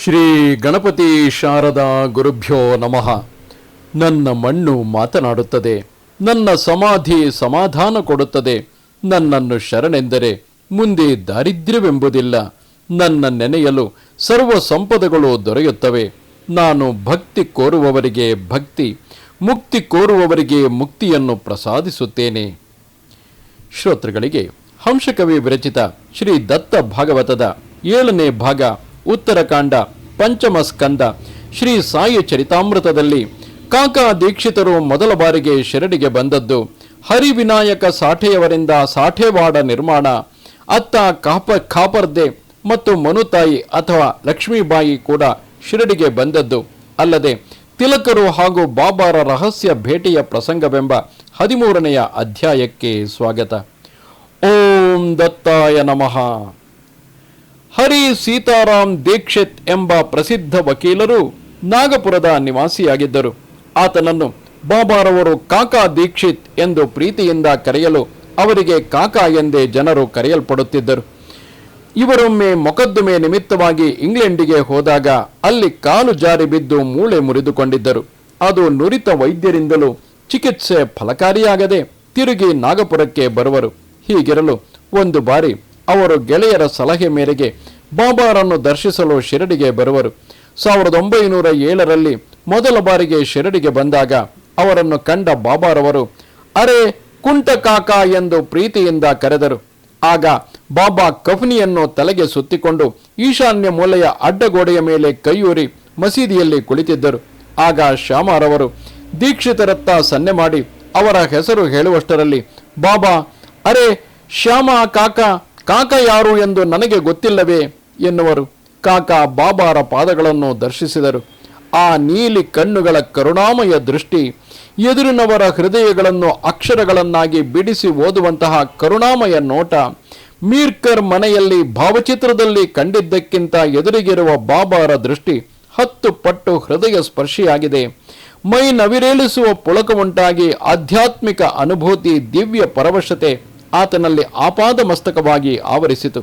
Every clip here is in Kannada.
ಶ್ರೀ ಗಣಪತಿ ಶಾರದಾ ಗುರುಭ್ಯೋ ನಮಃ. ನನ್ನ ಮಣ್ಣು ಮಾತನಾಡುತ್ತದೆ, ನನ್ನ ಸಮಾಧಿ ಸಮಾಧಾನ ಕೊಡುತ್ತದೆ. ನನ್ನನ್ನು ಶರಣೆಂದರೆ ಮುಂದೆ ದಾರಿದ್ರ್ಯವೆಂಬುದಿಲ್ಲ. ನನ್ನ ನೆನೆಯಲು ಸರ್ವ ಸಂಪದಗಳು ದೊರೆಯುತ್ತವೆ. ನಾನು ಭಕ್ತಿ ಕೋರುವವರಿಗೆ ಭಕ್ತಿ, ಮುಕ್ತಿ ಕೋರುವವರಿಗೆ ಮುಕ್ತಿಯನ್ನು ಪ್ರಸಾದಿಸುತ್ತೇನೆ. ಶ್ರೋತೃಗಳಿಗೆ ಹಂಸಕವಿ ವಿರಚಿತ ಶ್ರೀ ದತ್ತ ಭಾಗವತದ 7ನೇ ಭಾಗ ಉತ್ತರಕಾಂಡ ಪಂಚಮ ಸ್ಕಂದ ಶ್ರೀ ಸಾಯಿ ಚರಿತಾಮೃತದಲ್ಲಿ ಕಾಕಾ ದೀಕ್ಷಿತರು ಮೊದಲ ಬಾರಿಗೆ ಶಿರಡಿಗೆ ಬಂದದ್ದು ಹರಿವಿನಾಯಕ ಸಾಠೆಯವರಿಂದ ಸಾಠೇವಾಡ ನಿರ್ಮಾಣ, ಅತ್ತ ಖಾಪರ್ದೆ ಮತ್ತು ಮನುತಾಯಿ ಅಥವಾ ಲಕ್ಷ್ಮೀಬಾಯಿ ಕೂಡ ಶಿರಡಿಗೆ ಬಂದದ್ದು ಅಲ್ಲದೆ ತಿಲಕರು ಹಾಗೂ ಬಾಬಾರ ರಹಸ್ಯ ಭೇಟಿಯ ಪ್ರಸಂಗವೆಂಬ 13ನೆಯ ಅಧ್ಯಾಯಕ್ಕೆ ಸ್ವಾಗತ. ಓಂ ದತ್ತಾಯ ನಮಃ. ಹರಿ ಸೀತಾರಾಮ್ ದೀಕ್ಷಿತ್ ಎಂಬ ಪ್ರಸಿದ್ಧ ವಕೀಲರು ನಾಗಪುರದ ನಿವಾಸಿಯಾಗಿದ್ದರು. ಆತನನ್ನು ಬಾಬಾರವರು ಕಾಕಾ ದೀಕ್ಷಿತ್ ಎಂದು ಪ್ರೀತಿಯಿಂದ ಕರೆಯಲು ಅವರಿಗೆ ಕಾಕಾ ಎಂದೇ ಜನರು ಕರೆಯಲ್ಪಡುತ್ತಿದ್ದರು. ಇವರೊಮ್ಮೆ ಮೊಕದ್ದಮೆ ನಿಮಿತ್ತವಾಗಿ ಇಂಗ್ಲೆಂಡಿಗೆ ಹೋದಾಗ ಅಲ್ಲಿ ಕಾಲು ಜಾರಿ ಬಿದ್ದು ಮೂಳೆ ಮುರಿದುಕೊಂಡಿದ್ದರು. ಅದು ನುರಿತ ವೈದ್ಯರಿಂದಲೂ ಚಿಕಿತ್ಸೆ ಫಲಕಾರಿಯಾಗದೆ ತಿರುಗಿ ನಾಗಪುರಕ್ಕೆ ಬರುವರು. ಹೀಗಿರಲು ಒಂದು ಬಾರಿ ಅವರು ಗೆಳೆಯರ ಸಲಹೆ ಮೇರೆಗೆ ಬಾಬಾರನ್ನು ದರ್ಶಿಸಲು ಶಿರಡಿಗೆ ಬರುವರು. 1907ರಲ್ಲಿ ಮೊದಲ ಬಾರಿಗೆ ಶಿರಡಿಗೆ ಬಂದಾಗ ಅವರನ್ನು ಕಂಡ ಬಾಬಾರವರು ಅರೆ ಕುಂಟ ಕಾಕಾ ಎಂದು ಪ್ರೀತಿಯಿಂದ ಕರೆದರು. ಆಗ ಬಾಬಾ ಕಫ್ನಿಯನ್ನು ತಲೆಗೆ ಸುತ್ತಿಕೊಂಡು ಈಶಾನ್ಯ ಮೂಲೆಯ ಅಡ್ಡಗೋಡೆಯ ಮೇಲೆ ಕೈಯೂರಿ ಮಸೀದಿಯಲ್ಲಿ ಕುಳಿತಿದ್ದರು. ಆಗ ಶ್ಯಾಮರವರು ದೀಕ್ಷಿತರತ್ತ ಸನ್ನೆ ಮಾಡಿ ಅವರ ಹೆಸರು ಹೇಳುವಷ್ಟರಲ್ಲಿ ಬಾಬಾ ಅರೆ ಶ್ಯಾಮ ಕಾಕಾ, ಕಾಕಾ ಯಾರು ಎಂದು ನನಗೆ ಗೊತ್ತಿಲ್ಲವೇ ಎನ್ನುವರು. ಕಾಕಾ ಬಾಬಾರ ಪಾದಗಳನ್ನು ದರ್ಶಿಸಿದರು. ಆ ನೀಲಿ ಕಣ್ಣುಗಳ ಕರುಣಾಮಯ ದೃಷ್ಟಿ, ಎದುರಿನವರ ಹೃದಯಗಳನ್ನು ಅಕ್ಷರಗಳನ್ನಾಗಿ ಬಿಡಿಸಿ ಓದುವಂತಹ ಕರುಣಾಮಯ ನೋಟ, ಮೀರ್ಕರ್ ಮನೆಯಲ್ಲಿ ಭಾವಚಿತ್ರದಲ್ಲಿ ಕಂಡಿದ್ದಕ್ಕಿಂತ ಎದುರಿಗಿರುವ ಬಾಬಾರ ದೃಷ್ಟಿ 10 ಪಟ್ಟು ಹೃದಯ ಸ್ಪರ್ಶಿಯಾಗಿದೆ. ಮೈ ನವಿರೇಳಿಸುವ ಪುಳಕ ಉಂಟಾಗಿ ಆಧ್ಯಾತ್ಮಿಕ ಅನುಭೂತಿ, ದಿವ್ಯ ಪರವಶತೆ ಆತನಲ್ಲಿ ಆಪಾದ ಮಸ್ತಕವಾಗಿ ಆವರಿಸಿತು.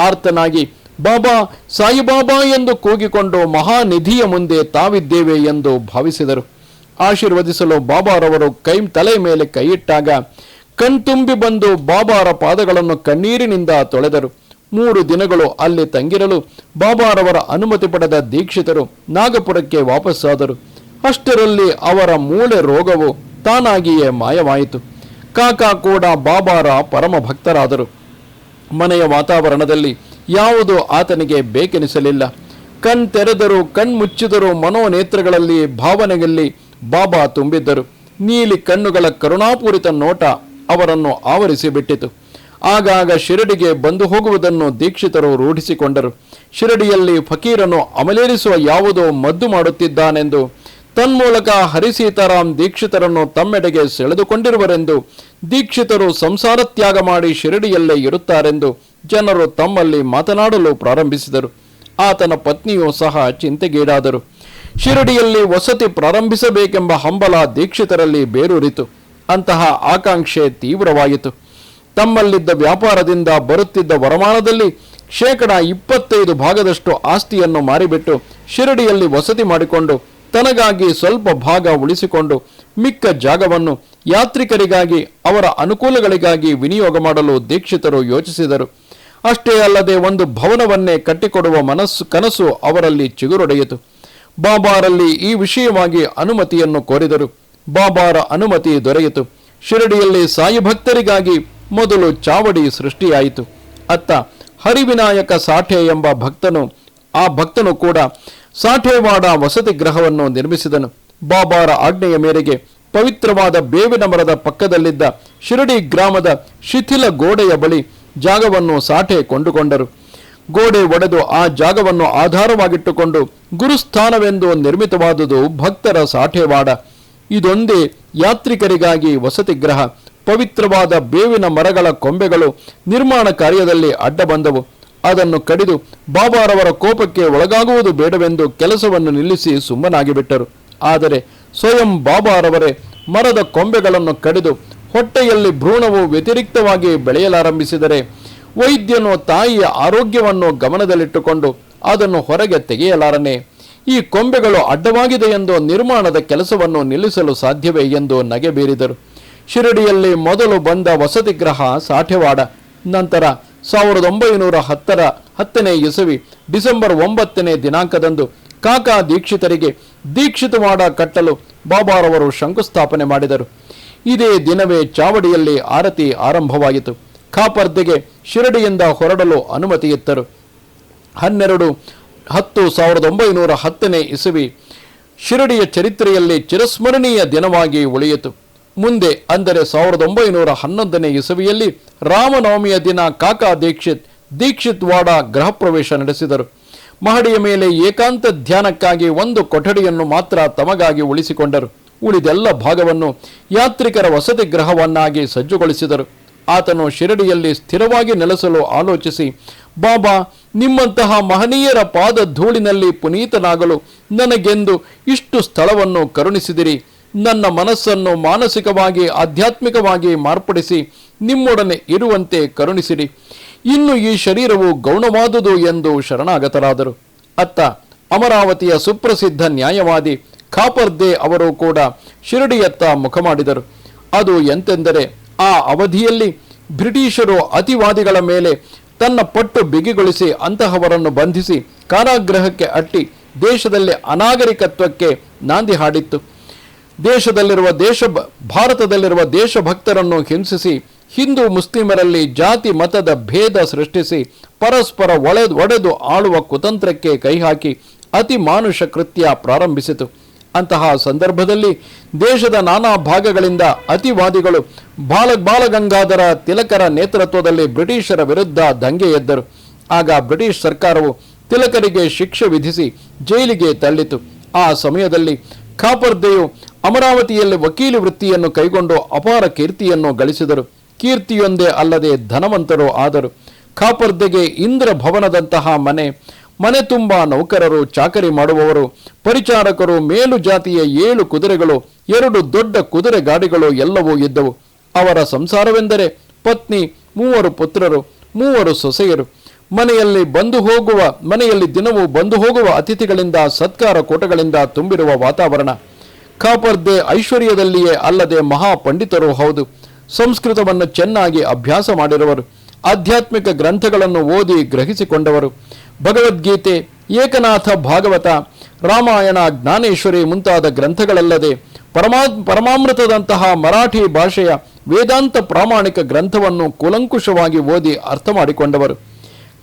ಆರ್ತನಾಗಿ ಬಾಬಾ ಸಾಯಿಬಾಬಾ ಎಂದು ಕೂಗಿಕೊಂಡು ಮಹಾನಿಧಿಯ ಮುಂದೆ ತಾವಿದ್ದೇವೆ ಎಂದು ಭಾವಿಸಿದರು. ಆಶೀರ್ವದಿಸಲು ಬಾಬಾರವರು ತಲೆ ಮೇಲೆ ಕೈಯಿಟ್ಟಾಗ ಕಣ್ತುಂಬಿ ಬಂದು ಬಾಬಾರ ಪಾದಗಳನ್ನು ಕಣ್ಣೀರಿನಿಂದ ತೊಳೆದರು. 3 ದಿನಗಳು ಅಲ್ಲಿ ತಂಗಿರಲು ಬಾಬಾರವರ ಅನುಮತಿ ಪಡೆದ ದೀಕ್ಷಿತರು ನಾಗಪುರಕ್ಕೆ ವಾಪಸ್ಸಾದರು. ಅಷ್ಟರಲ್ಲಿ ಅವರ ಮೂಳೆ ರೋಗವು ತಾನಾಗಿಯೇ ಮಾಯವಾಯಿತು. ಕಾಕಾ ಕೂಡ ಬಾಬಾರ ಪರಮ ಭಕ್ತರಾದರು. ಮನೆಯ ವಾತಾವರಣದಲ್ಲಿ ಯಾವುದೂ ಆತನಿಗೆ ಬೇಕೆನಿಸಲಿಲ್ಲ. ತೆರೆದರೂ ಕಣ್ಮುಚ್ಚಿದರೂ ಮನೋನೇತ್ರಗಳಲ್ಲಿ ಭಾವನೆಯಲ್ಲಿ ಬಾಬಾ ತುಂಬಿದ್ದರು. ನೀಲಿ ಕಣ್ಣುಗಳ ಕರುಣಾಪೂರಿತ ನೋಟ ಅವರನ್ನು ಆವರಿಸಿಬಿಟ್ಟಿತು. ಆಗಾಗ ಶಿರಡಿಗೆ ಬಂದು ಹೋಗುವುದನ್ನು ದೀಕ್ಷಿತರು ರೂಢಿಸಿಕೊಂಡರು. ಶಿರಡಿಯಲ್ಲಿ ಫಕೀರನು ಅಮಲೇರಿಸುವ ಯಾವುದೋ ಮದ್ದು ಮಾಡುತ್ತಿದ್ದಾನೆಂದು, ತನ್ಮೂಲಕ ಹರಿಸೀತಾರಾಮ್ ದೀಕ್ಷಿತರನ್ನು ತಮ್ಮೆಡೆಗೆ ಸೆಳೆದುಕೊಂಡಿರುವರೆಂದು, ದೀಕ್ಷಿತರು ಸಂಸಾರ ತ್ಯಾಗ ಮಾಡಿ ಶಿರಡಿಯಲ್ಲೇ ಇರುತ್ತಾರೆಂದು ಜನರು ತಮ್ಮಲ್ಲಿ ಮಾತನಾಡಲು ಪ್ರಾರಂಭಿಸಿದರು. ಆತನ ಪತ್ನಿಯೂ ಸಹ ಚಿಂತೆಗೀಡಾದರು. ಶಿರಡಿಯಲ್ಲಿ ವಸತಿ ಪ್ರಾರಂಭಿಸಬೇಕೆಂಬ ಹಂಬಲ ದೀಕ್ಷಿತರಲ್ಲಿ ಬೇರೂರಿತು. ಅಂತಹ ಆಕಾಂಕ್ಷೆ ತೀವ್ರವಾಯಿತು. ತಮ್ಮಲ್ಲಿದ್ದ ವ್ಯಾಪಾರದಿಂದ ಬರುತ್ತಿದ್ದ ವರಮಾನದಲ್ಲಿ 25% ಭಾಗದಷ್ಟು ಆಸ್ತಿಯನ್ನು ಮಾರಿಬಿಟ್ಟು ಶಿರಡಿಯಲ್ಲಿ ವಸತಿ ಮಾಡಿಕೊಂಡು ತನಗಾಗಿ ಸ್ವಲ್ಪ ಭಾಗ ಉಳಿಸಿಕೊಂಡು ಮಿಕ್ಕ ಜಾಗವನ್ನು ಯಾತ್ರಿಕರಿಗಾಗಿ ಅವರ ಅನುಕೂಲಗಳಿಗಾಗಿ ವಿನಿಯೋಗ ಮಾಡಲು ದೀಕ್ಷಿತರು ಯೋಚಿಸಿದರು. ಅಷ್ಟೇ ಅಲ್ಲದೆ ಒಂದು ಭವನವನ್ನೇ ಕಟ್ಟಿಕೊಡುವ ಕನಸು ಅವರಲ್ಲಿ ಚಿಗುರೊಡೆಯಿತು. ಬಾಬಾರಲ್ಲಿ ಈ ವಿಷಯವಾಗಿ ಅನುಮತಿಯನ್ನು ಕೋರಿದರು. ಬಾಬಾರ ಅನುಮತಿ ದೊರೆಯಿತು. ಶಿರಡಿಯಲ್ಲಿ ಸಾಯಿ ಭಕ್ತರಿಗಾಗಿ ಮೊದಲು ಚಾವಡಿ ಸೃಷ್ಟಿಯಾಯಿತು. ಅತ್ತ ಹರಿವಿನಾಯಕ ಸಾಠೆ ಎಂಬ ಭಕ್ತನು ಕೂಡ ಸಾಠೇವಾಡ ವಸತಿ ಗೃಹವನ್ನು ನಿರ್ಮಿಸಿದನು. ಬಾಬಾರ ಆಜ್ಞೆಯ ಮೇರೆಗೆ ಪವಿತ್ರವಾದ ಬೇವಿನ ಮರದ ಪಕ್ಕದಲ್ಲಿದ್ದ ಶಿರಡಿ ಗ್ರಾಮದ ಶಿಥಿಲ ಗೋಡೆಯ ಬಳಿ ಜಾಗವನ್ನು ಸಾಠೆ ಕೊಂಡುಕೊಂಡರು. ಗೋಡೆ ಒಡೆದು ಆ ಜಾಗವನ್ನು ಆಧಾರವಾಗಿಟ್ಟುಕೊಂಡು ಗುರುಸ್ಥಾನವೆಂದು ನಿರ್ಮಿತವಾದುದು ಭಕ್ತರ ಸಾಠೇವಾಡ. ಇದೊಂದೇ ಯಾತ್ರಿಕರಿಗಾಗಿ ವಸತಿ ಗೃಹ. ಪವಿತ್ರವಾದ ಬೇವಿನ ಮರಗಳ ಕೊಂಬೆಗಳು ನಿರ್ಮಾಣ ಕಾರ್ಯದಲ್ಲಿ ಅಡ್ಡ ಬಂದವು. ಅದನ್ನು ಕಡಿದು ಬಾಬಾರವರ ಕೋಪಕ್ಕೆ ಒಳಗಾಗುವುದು ಬೇಡವೆಂದು ಕೆಲಸವನ್ನು ನಿಲ್ಲಿಸಿ ಸುಮ್ಮನಾಗಿಬಿಟ್ಟರು. ಆದರೆ ಸ್ವಯಂ ಬಾಬಾರವರೇ ಮರದ ಕೊಂಬೆಗಳನ್ನು ಕಡಿದು ಹೊಟ್ಟೆಯಲ್ಲಿ ಭ್ರೂಣವು ವ್ಯತಿರಿಕ್ತವಾಗಿ ಬೆಳೆಯಲಾರಂಭಿಸಿದರೆ ವೈದ್ಯನು ತಾಯಿಯ ಆರೋಗ್ಯವನ್ನು ಗಮನದಲ್ಲಿಟ್ಟುಕೊಂಡು ಅದನ್ನು ಹೊರಗೆ ತೆಗೆಯಲಾರನೆ. ಈ ಕೊಂಬೆಗಳು ಅಡ್ಡವಾಗಿದೆ ಎಂದು ನಿರ್ಮಾಣದ ಕೆಲಸವನ್ನು ನಿಲ್ಲಿಸಲು ಸಾಧ್ಯವೇ ಎಂದು ನಗೆ ಬೀರಿದರು. ಶಿರಡಿಯಲ್ಲಿ ಮೊದಲು ಬಂದ ವಸತಿ ಗೃಹ ಸಾಠೆವಾಡ. ನಂತರ 1910ನೇ ಇಸವಿ ಡಿಸೆಂಬರ್ 9ನೇ ದಿನಾಂಕದಂದು ಕಾಕಾ ದೀಕ್ಷಿತರಿಗೆ ದೀಕ್ಷಿತವಾಡ ಕಟ್ಟಲು ಬಾಬಾರವರು ಶಂಕುಸ್ಥಾಪನೆ ಮಾಡಿದರು. ಇದೇ ದಿನವೇ ಚಾವಡಿಯಲ್ಲಿ ಆರತಿ ಆರಂಭವಾಯಿತು. ಖಾಪರ್ದೆಗೆ ಶಿರಡಿಯಿಂದ ಹೊರಡಲು ಅನುಮತಿಯಿತ್ತರು. 12/10/1910ನೇ ಇಸವಿ ಶಿರಡಿಯ ಚರಿತ್ರೆಯಲ್ಲಿ ಚಿರಸ್ಮರಣೀಯ ದಿನವಾಗಿ ಉಳಿಯಿತು. ಮುಂದೆ ಅಂದರೆ 1911ನೇ ಇಸವಿಯಲ್ಲಿ ರಾಮನವಮಿಯ ದಿನ ಕಾಕಾ ದೀಕ್ಷಿತ್ ವಾಡ ಗೃಹ ಪ್ರವೇಶ ನಡೆಸಿದರು. ಮಹಡಿಯ ಮೇಲೆ ಏಕಾಂತ ಧ್ಯಾನಕ್ಕಾಗಿ ಒಂದು ಕೊಠಡಿಯನ್ನು ಮಾತ್ರ ತಮಗಾಗಿ ಉಳಿಸಿಕೊಂಡರು. ಉಳಿದೆಲ್ಲ ಭಾಗವನ್ನು ಯಾತ್ರಿಕರ ವಸತಿ ಗೃಹವನ್ನಾಗಿ ಸಜ್ಜುಗೊಳಿಸಿದರು. ಆತನು ಶಿರಡಿಯಲ್ಲಿ ಸ್ಥಿರವಾಗಿ ನೆಲೆಸಲು ಆಲೋಚಿಸಿ, ಬಾಬಾ, ನಿಮ್ಮಂತಹ ಮಹನೀಯರ ಪಾದ ಧೂಳಿನಲ್ಲಿ ಪುನೀತನಾಗಲು ನನಗೆಂದು ಇಷ್ಟು ಸ್ಥಳವನ್ನು ಕರುಣಿಸಿದಿರಿ. ನನ್ನ ಮನಸ್ಸನ್ನು ಮಾನಸಿಕವಾಗಿ ಆಧ್ಯಾತ್ಮಿಕವಾಗಿ ಮಾರ್ಪಡಿಸಿ ನಿಮ್ಮೊಡನೆ ಇರುವಂತೆ ಕರುಣಿಸಿರಿ. ಇನ್ನು ಈ ಶರೀರವು ಗೌಣವಾದುದು ಎಂದು ಶರಣಾಗತರಾದರು. ಅತ್ತ ಅಮರಾವತಿಯ ಸುಪ್ರಸಿದ್ಧ ನ್ಯಾಯವಾದಿ ಖಾಪರ್ದೆ ಅವರು ಕೂಡ ಶಿರಡಿಯತ್ತ ಮುಖ ಮಾಡಿದರು. ಅದು ಎಂತೆಂದರೆ, ಆ ಅವಧಿಯಲ್ಲಿ ಬ್ರಿಟಿಷರು ಅತಿವಾದಿಗಳ ಮೇಲೆ ತನ್ನ ಪಟ್ಟು ಬಿಗಿಗೊಳಿಸಿ ಅಂತಹವರನ್ನು ಬಂಧಿಸಿ ಕಾರಾಗೃಹಕ್ಕೆ ಅಟ್ಟಿ ದೇಶದಲ್ಲಿ ಅನಾಗರಿಕತ್ವಕ್ಕೆ ನಾಂದಿ ಹಾಡಿತ್ತು. ಭಾರತದಲ್ಲಿರುವ ದೇಶಭಕ್ತರನ್ನು ಹಿಂಸಿಸಿ ಹಿಂದೂ ಮುಸ್ಲಿಮರಲ್ಲಿ ಜಾತಿ ಮತದ ಭೇದ ಸೃಷ್ಟಿಸಿ ಪರಸ್ಪರ ಒಡೆದು ಆಳುವ ಕುತಂತ್ರಕ್ಕೆ ಕೈಹಾಕಿ ಅತಿ ಮಾನುಷ ಕೃತ್ಯ ಪ್ರಾರಂಭಿಸಿತು. ಅಂತಹ ಸಂದರ್ಭದಲ್ಲಿ ದೇಶದ ನಾನಾ ಭಾಗಗಳಿಂದ ಅತಿವಾದಿಗಳು ಬಾಲಗಂಗಾಧರ ತಿಲಕರ ನೇತೃತ್ವದಲ್ಲಿ ಬ್ರಿಟಿಷರ ವಿರುದ್ಧ ದಂಗೆ ಎದ್ದರು. ಆಗ ಬ್ರಿಟಿಷ್ ಸರ್ಕಾರವು ತಿಲಕರಿಗೆ ಶಿಕ್ಷೆ ವಿಧಿಸಿ ಜೈಲಿಗೆ ತಳ್ಳಿತು. ಆ ಸಮಯದಲ್ಲಿ ಖಾಪರ್ದೆಯು ಅಮರಾವತಿಯಲ್ಲಿ ವಕೀಲಿ ವೃತ್ತಿಯನ್ನು ಕೈಗೊಂಡು ಅಪಾರ ಕೀರ್ತಿಯನ್ನು ಗಳಿಸಿದರು. ಕೀರ್ತಿಯೊಂದೇ ಅಲ್ಲದೆ ಧನವಂತರು ಆದರು. ಖಾಪರ್ದೆಗೆ ಇಂದ್ರ ಭವನದಂತಹ ಮನೆ ತುಂಬ ನೌಕರರು, ಚಾಕರಿ ಮಾಡುವವರು, ಪರಿಚಾರಕರು, ಮೇಲು ಜಾತಿಯ 7 ಕುದುರೆಗಳು, 2 ದೊಡ್ಡ ಕುದುರೆ ಗಾಡಿಗಳು ಎಲ್ಲವೂ ಇದ್ದವು. ಅವರ ಸಂಸಾರವೆಂದರೆ ಪತ್ನಿ, 3 ಪುತ್ರರು, 3 ಸೊಸೆಯರು. ಮನೆಯಲ್ಲಿ ದಿನವೂ ಬಂದು ಹೋಗುವ ಅತಿಥಿಗಳಿಂದ, ಸತ್ಕಾರ ಕೂಟಗಳಿಂದ ತುಂಬಿರುವ ವಾತಾವರಣ. ಖಾಪರ್ದೆ ಐಶ್ವರ್ಯದಲ್ಲಿಯೇ ಅಲ್ಲದೆ ಮಹಾಪಂಡಿತರೂ ಹೌದು. ಸಂಸ್ಕೃತವನ್ನು ಚೆನ್ನಾಗಿ ಅಭ್ಯಾಸ ಮಾಡಿರುವರು. ಆಧ್ಯಾತ್ಮಿಕ ಗ್ರಂಥಗಳನ್ನು ಓದಿ ಗ್ರಹಿಸಿಕೊಂಡವರು. ಭಗವದ್ಗೀತೆ, ಏಕನಾಥ ಭಾಗವತ, ರಾಮಾಯಣ, ಜ್ಞಾನೇಶ್ವರಿ ಮುಂತಾದ ಗ್ರಂಥಗಳಲ್ಲದೆ ಪರಮಾಮೃತದಂತಹ ಮರಾಠಿ ಭಾಷೆಯ ವೇದಾಂತ ಪ್ರಾಮಾಣಿಕ ಗ್ರಂಥವನ್ನು ಕೂಲಂಕುಷವಾಗಿ ಓದಿ ಅರ್ಥ ಮಾಡಿಕೊಂಡವರು.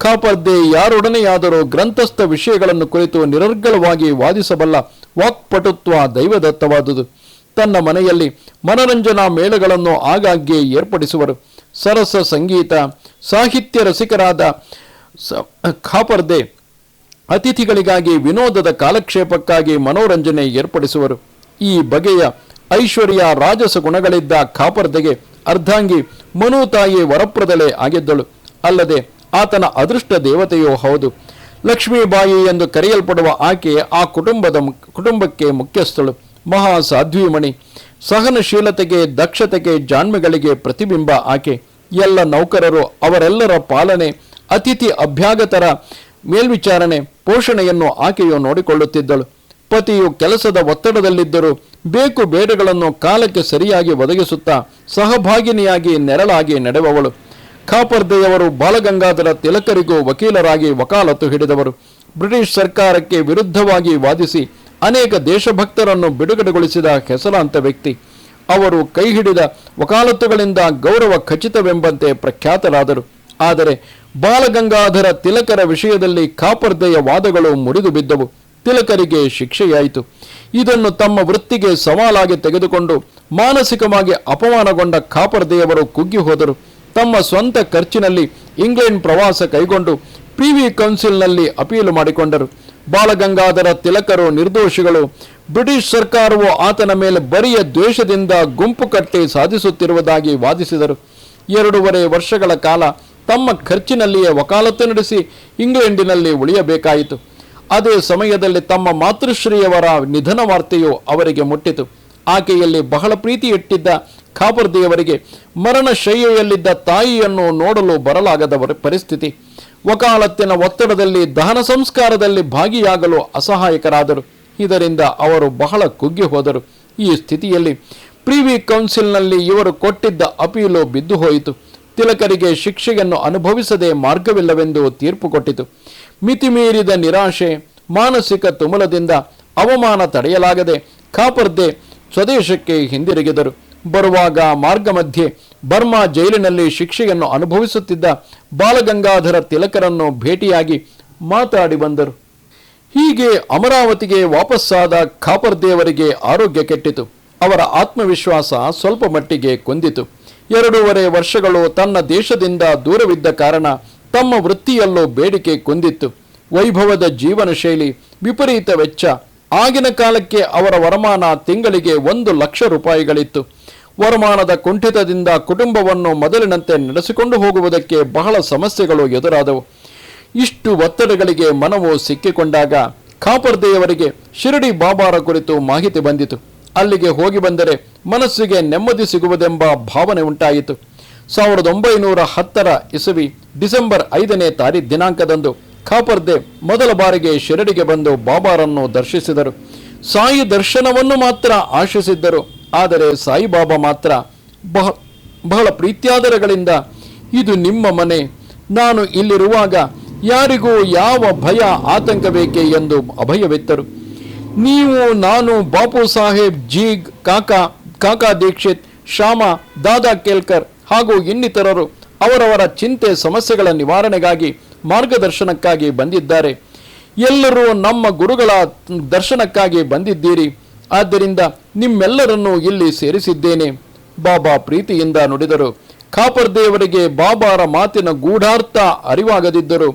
ಖಾಪರ್ದೆ ಯಾರೊಡನೆಯಾದರೂ ಗ್ರಂಥಸ್ಥ ವಿಷಯಗಳನ್ನು ಕುರಿತು ನಿರರ್ಗಳವಾಗಿ ವಾದಿಸಬಲ್ಲ ವಾಕ್ಪಟುತ್ವ ದೈವದತ್ತವಾದುದು. ತನ್ನ ಮನೆಯಲ್ಲಿ ಮನರಂಜನಾ ಮೇಳಗಳನ್ನು ಆಗಾಗ್ಗೆ ಏರ್ಪಡಿಸುವರು. ಸರಸ ಸಂಗೀತ ಸಾಹಿತ್ಯ ರಸಿಕರಾದ ಖಾಪರ್ದೆ ಅತಿಥಿಗಳಿಗಾಗಿ ವಿನೋದದ ಕಾಲಕ್ಷೇಪಕ್ಕಾಗಿ ಮನೋರಂಜನೆ ಏರ್ಪಡಿಸುವರು. ಈ ಬಗೆಯ ಐಶ್ವರ್ಯ ರಾಜಸ ಗುಣಗಳಿದ್ದ ಖಾಪರ್ದೆಗೆ ಅರ್ಧಾಂಗಿ ಮನುತಾಯಿ ವರಪ್ರದಲೆ ಆಗಿದ್ದಳು. ಅಲ್ಲದೆ ಆತನ ಅದೃಷ್ಟ ದೇವತೆಯೂ ಹೌದು. ಲಕ್ಷ್ಮೀಬಾಯಿ ಎಂದು ಕರೆಯಲ್ಪಡುವ ಆಕೆ ಆ ಕುಟುಂಬಕ್ಕೆ ಮುಖ್ಯಸ್ಥಳು. ಮಹಾ ಸಾಧ್ವೀಮಣಿ. ಸಹನಶೀಲತೆಗೆ, ದಕ್ಷತೆಗೆ, ಜಾಣ್ಮೆಗಳಿಗೆ ಪ್ರತಿಬಿಂಬ ಆಕೆ. ಎಲ್ಲ ನೌಕರರು, ಅವರೆಲ್ಲರ ಪಾಲನೆ, ಅತಿಥಿ ಅಭ್ಯಾಗತರ ಮೇಲ್ವಿಚಾರಣೆ, ಪೋಷಣೆಯನ್ನು ಆಕೆಯು ನೋಡಿಕೊಳ್ಳುತ್ತಿದ್ದಳು. ಪತಿಯು ಕೆಲಸದ ಒತ್ತಡದಲ್ಲಿದ್ದರೂ ಬೇಕು ಬೇಡಗಳನ್ನು ಕಾಲಕ್ಕೆ ಸರಿಯಾಗಿ ಒದಗಿಸುತ್ತಾ ಸಹಭಾಗಿನಿಯಾಗಿ ನೆರಳಾಗಿ ನಡೆಯುವವಳು. ಖಾಪರ್ದೆಯವರು ಬಾಲಗಂಗಾಧರ ತಿಲಕರಿಗೂ ವಕೀಲರಾಗಿ ವಕಾಲತ್ತು ಹಿಡಿದವರು. ಬ್ರಿಟಿಷ್ ಸರ್ಕಾರಕ್ಕೆ ವಿರುದ್ಧವಾಗಿ ವಾದಿಸಿ ಅನೇಕ ದೇಶಭಕ್ತರನ್ನು ಬಿಡುಗಡೆಗೊಳಿಸಿದ ಹೆಸರಾಂತ ವ್ಯಕ್ತಿ. ಅವರು ಕೈ ಹಿಡಿದ ವಕಾಲತ್ತುಗಳಿಂದ ಗೌರವ ಖಚಿತವೆಂಬಂತೆ ಪ್ರಖ್ಯಾತರಾದರು. ಆದರೆ ಬಾಲಗಂಗಾಧರ ತಿಲಕರ ವಿಷಯದಲ್ಲಿ ಖಾಪರ್ದೆಯ ವಾದಗಳು ಮುರಿದು ಬಿದ್ದವು. ತಿಲಕರಿಗೆ ಶಿಕ್ಷೆಯಾಯಿತು. ಇದನ್ನು ತಮ್ಮ ವೃತ್ತಿಗೆ ಸವಾಲಾಗಿ ತೆಗೆದುಕೊಂಡು ಮಾನಸಿಕವಾಗಿ ಅಪಮಾನಗೊಂಡ ಖಾಪರ್ದೆಯವರು ಕುಗ್ಗಿ ಹೋದರು. ತಮ್ಮ ಸ್ವಂತ ಖರ್ಚಿನಲ್ಲಿ ಇಂಗ್ಲೆಂಡ್ ಪ್ರವಾಸ ಕೈಗೊಂಡು ಪ್ರಿವಿ ಕೌನ್ಸಿಲ್ನಲ್ಲಿ ಅಪೀಲು ಮಾಡಿಕೊಂಡರು. ಬಾಲಗಂಗಾಧರ ತಿಲಕರು ನಿರ್ದೋಷಿಗಳು. ಬ್ರಿಟಿಷ್ ಸರ್ಕಾರವು ಆತನ ಮೇಲೆ ಬರಿಯ ದ್ವೇಷದಿಂದ ಗುಂಪು ಕಟ್ಟಿ ಸಾಧಿಸುತ್ತಿರುವುದಾಗಿ ವಾದಿಸಿದರು. 2.5 ವರ್ಷಗಳ ಕಾಲ ತಮ್ಮ ಖರ್ಚಿನಲ್ಲಿಯೇ ವಕಾಲತ್ತು ನಡೆಸಿ ಇಂಗ್ಲೆಂಡಿನಲ್ಲಿ ಉಳಿಯಬೇಕಾಯಿತು. ಅದೇ ಸಮಯದಲ್ಲಿ ತಮ್ಮ ಮಾತೃಶ್ರೀಯವರ ನಿಧನ ವಾರ್ತೆಯು ಅವರಿಗೆ ಮುಟ್ಟಿತು. ಆಕೆಯಲ್ಲಿ ಬಹಳ ಪ್ರೀತಿ ಇಟ್ಟಿದ್ದ ಖಾಪರ್ದೆಯವರಿಗೆ ಮರಣ ಶಯ್ಯೆಯಲ್ಲಿದ್ದ ತಾಯಿಯನ್ನು ನೋಡಲು ಬರಲಾಗದ ಪರಿಸ್ಥಿತಿ. ವಕಾಲತ್ತಿನ ಒತ್ತಡದಲ್ಲಿ ದಹನ ಸಂಸ್ಕಾರದಲ್ಲಿ ಭಾಗಿಯಾಗಲು ಅಸಹಾಯಕರಾದರು. ಇದರಿಂದ ಅವರು ಬಹಳ ಕುಗ್ಗಿ ಹೋದರು. ಈ ಸ್ಥಿತಿಯಲ್ಲಿ ಪ್ರಿವಿ ಕೌನ್ಸಿಲ್ನಲ್ಲಿ ಇವರು ಕೊಟ್ಟಿದ್ದ ಅಪೀಲು ಬಿದ್ದು ಹೋಯಿತು. ತಿಲಕರಿಗೆ ಶಿಕ್ಷೆಯನ್ನು ಅನುಭವಿಸದೆ ಮಾರ್ಗವಿಲ್ಲವೆಂದು ತೀರ್ಪು ಕೊಟ್ಟಿತು. ಮಿತಿಮೀರಿದ ನಿರಾಶೆ, ಮಾನಸಿಕ ತುಮುಲದಿಂದ ಅವಮಾನ ತಡೆಯಲಾಗದೆ ಕಾಪರ್ದೆ ಸ್ವದೇಶಕ್ಕೆ ಹಿಂದಿರುಗಿದರು. ಬರುವಾಗ ಮಾರ್ಗ ಮಧ್ಯೆ ಬರ್ಮಾ ಜೈಲಿನಲ್ಲಿ ಶಿಕ್ಷೆಯನ್ನು ಅನುಭವಿಸುತ್ತಿದ್ದ ಬಾಲಗಂಗಾಧರ ತಿಲಕರನ್ನು ಭೇಟಿಯಾಗಿ ಮಾತಾಡಿ ಬಂದರು. ಹೀಗೆ ಅಮರಾವತಿಗೆ ವಾಪಸ್ಸಾದ ಕಾಪರ್ದೇವರಿಗೆ ಆರೋಗ್ಯ ಕೆಟ್ಟಿತು. ಅವರ ಆತ್ಮವಿಶ್ವಾಸ ಸ್ವಲ್ಪ ಮಟ್ಟಿಗೆ ಕುಂದಿತು. 2.5 ವರ್ಷಗಳು ತನ್ನ ದೇಶದಿಂದ ದೂರವಿದ್ದ ಕಾರಣ ತಮ್ಮ ವೃತ್ತಿಯಲ್ಲೂ ಬೇಡಿಕೆ ಕುಂದಿತ್ತು. ವೈಭವದ ಜೀವನ ಶೈಲಿ, ವಿಪರೀತ ವೆಚ್ಚ. ಆಗಿನ ಕಾಲಕ್ಕೆ ಅವರ ವರಮಾನ ತಿಂಗಳಿಗೆ 1 ಲಕ್ಷ ರೂಪಾಯಿಗಳಿತ್ತು. ವರಮಾನದ ಕುಂಠಿತದಿಂದ ಕುಟುಂಬವನ್ನು ಮೊದಲಿನಂತೆ ನಡೆಸಿಕೊಂಡು ಹೋಗುವುದಕ್ಕೆ ಬಹಳ ಸಮಸ್ಯೆಗಳು ಎದುರಾದವು. ಇಷ್ಟು ಒತ್ತಡಗಳಿಗೆ ಮನವು ಸಿಕ್ಕಿಕೊಂಡಾಗ ಕಾಪರ್ದೆಯವರಿಗೆ ಶಿರಡಿ ಬಾಬಾರ ಕುರಿತು ಮಾಹಿತಿ ಬಂದಿತು. ಅಲ್ಲಿಗೆ ಹೋಗಿ ಬಂದರೆ ಮನಸ್ಸಿಗೆ ನೆಮ್ಮದಿ ಸಿಗುವುದೆಂಬ ಭಾವನೆ ಉಂಟಾಯಿತು. 1910 ಇಸವಿ ಡಿಸೆಂಬರ್ 5ನೇ ದಿನಾಂಕದಂದು ಕಾಪರ್ದೆ ಮೊದಲ ಬಾರಿಗೆ ಶಿರಡಿಗೆ ಬಂದು ಬಾಬಾರನ್ನು ದರ್ಶಿಸಿದರು. ಸಾಯಿ ದರ್ಶನವನ್ನು ಮಾತ್ರ ಆಶಿಸಿದ್ದರು. ಆದರೆ ಸಾಯಿಬಾಬಾ ಮಾತ್ರ ಬಹಳ ಪ್ರೀತ್ಯಾದರಗಳಿಂದ, ಇದು ನಿಮ್ಮ ಮನೆ, ನಾನು ಇಲ್ಲಿರುವಾಗ ಯಾರಿಗೂ ಯಾವ ಭಯ ಆತಂಕ ಬೇಕೆ ಎಂದು ಅಭಯವಿತ್ತರು. ನೀವು, ನಾನು, ಬಾಪು ಸಾಹೇಬ್, ಜೀಗ್, ಕಾಕಾ ದೀಕ್ಷಿತ್, ಶ್ಯಾಮ, ದಾದಾ ಕೇಲ್ಕರ್ ಹಾಗೂ ಇನ್ನಿತರರು ಅವರವರ ಚಿಂತೆ ಸಮಸ್ಯೆಗಳ ನಿವಾರಣೆಗಾಗಿ ಮಾರ್ಗದರ್ಶನಕ್ಕಾಗಿ ಬಂದಿದ್ದಾರೆ. ಎಲ್ಲರೂ ನಮ್ಮ ಗುರುಗಳ ದರ್ಶನಕ್ಕಾಗಿ ಬಂದಿದ್ದೀರಿ. ಆದ್ದರಿಂದ ನಿಮ್ಮೆಲ್ಲರನ್ನೂ ಇಲ್ಲಿ ಸೇರಿಸಿದ್ದೇನೆ. ಬಾಬಾ ಪ್ರೀತಿಯಿಂದ ನುಡಿದರು. ಕಾಪರ್ದೇವರಿಗೆ ಬಾಬಾರ ಮಾತಿನ ಗೂಢಾರ್ಥ ಅರಿವಾಗದಿದ್ದರು.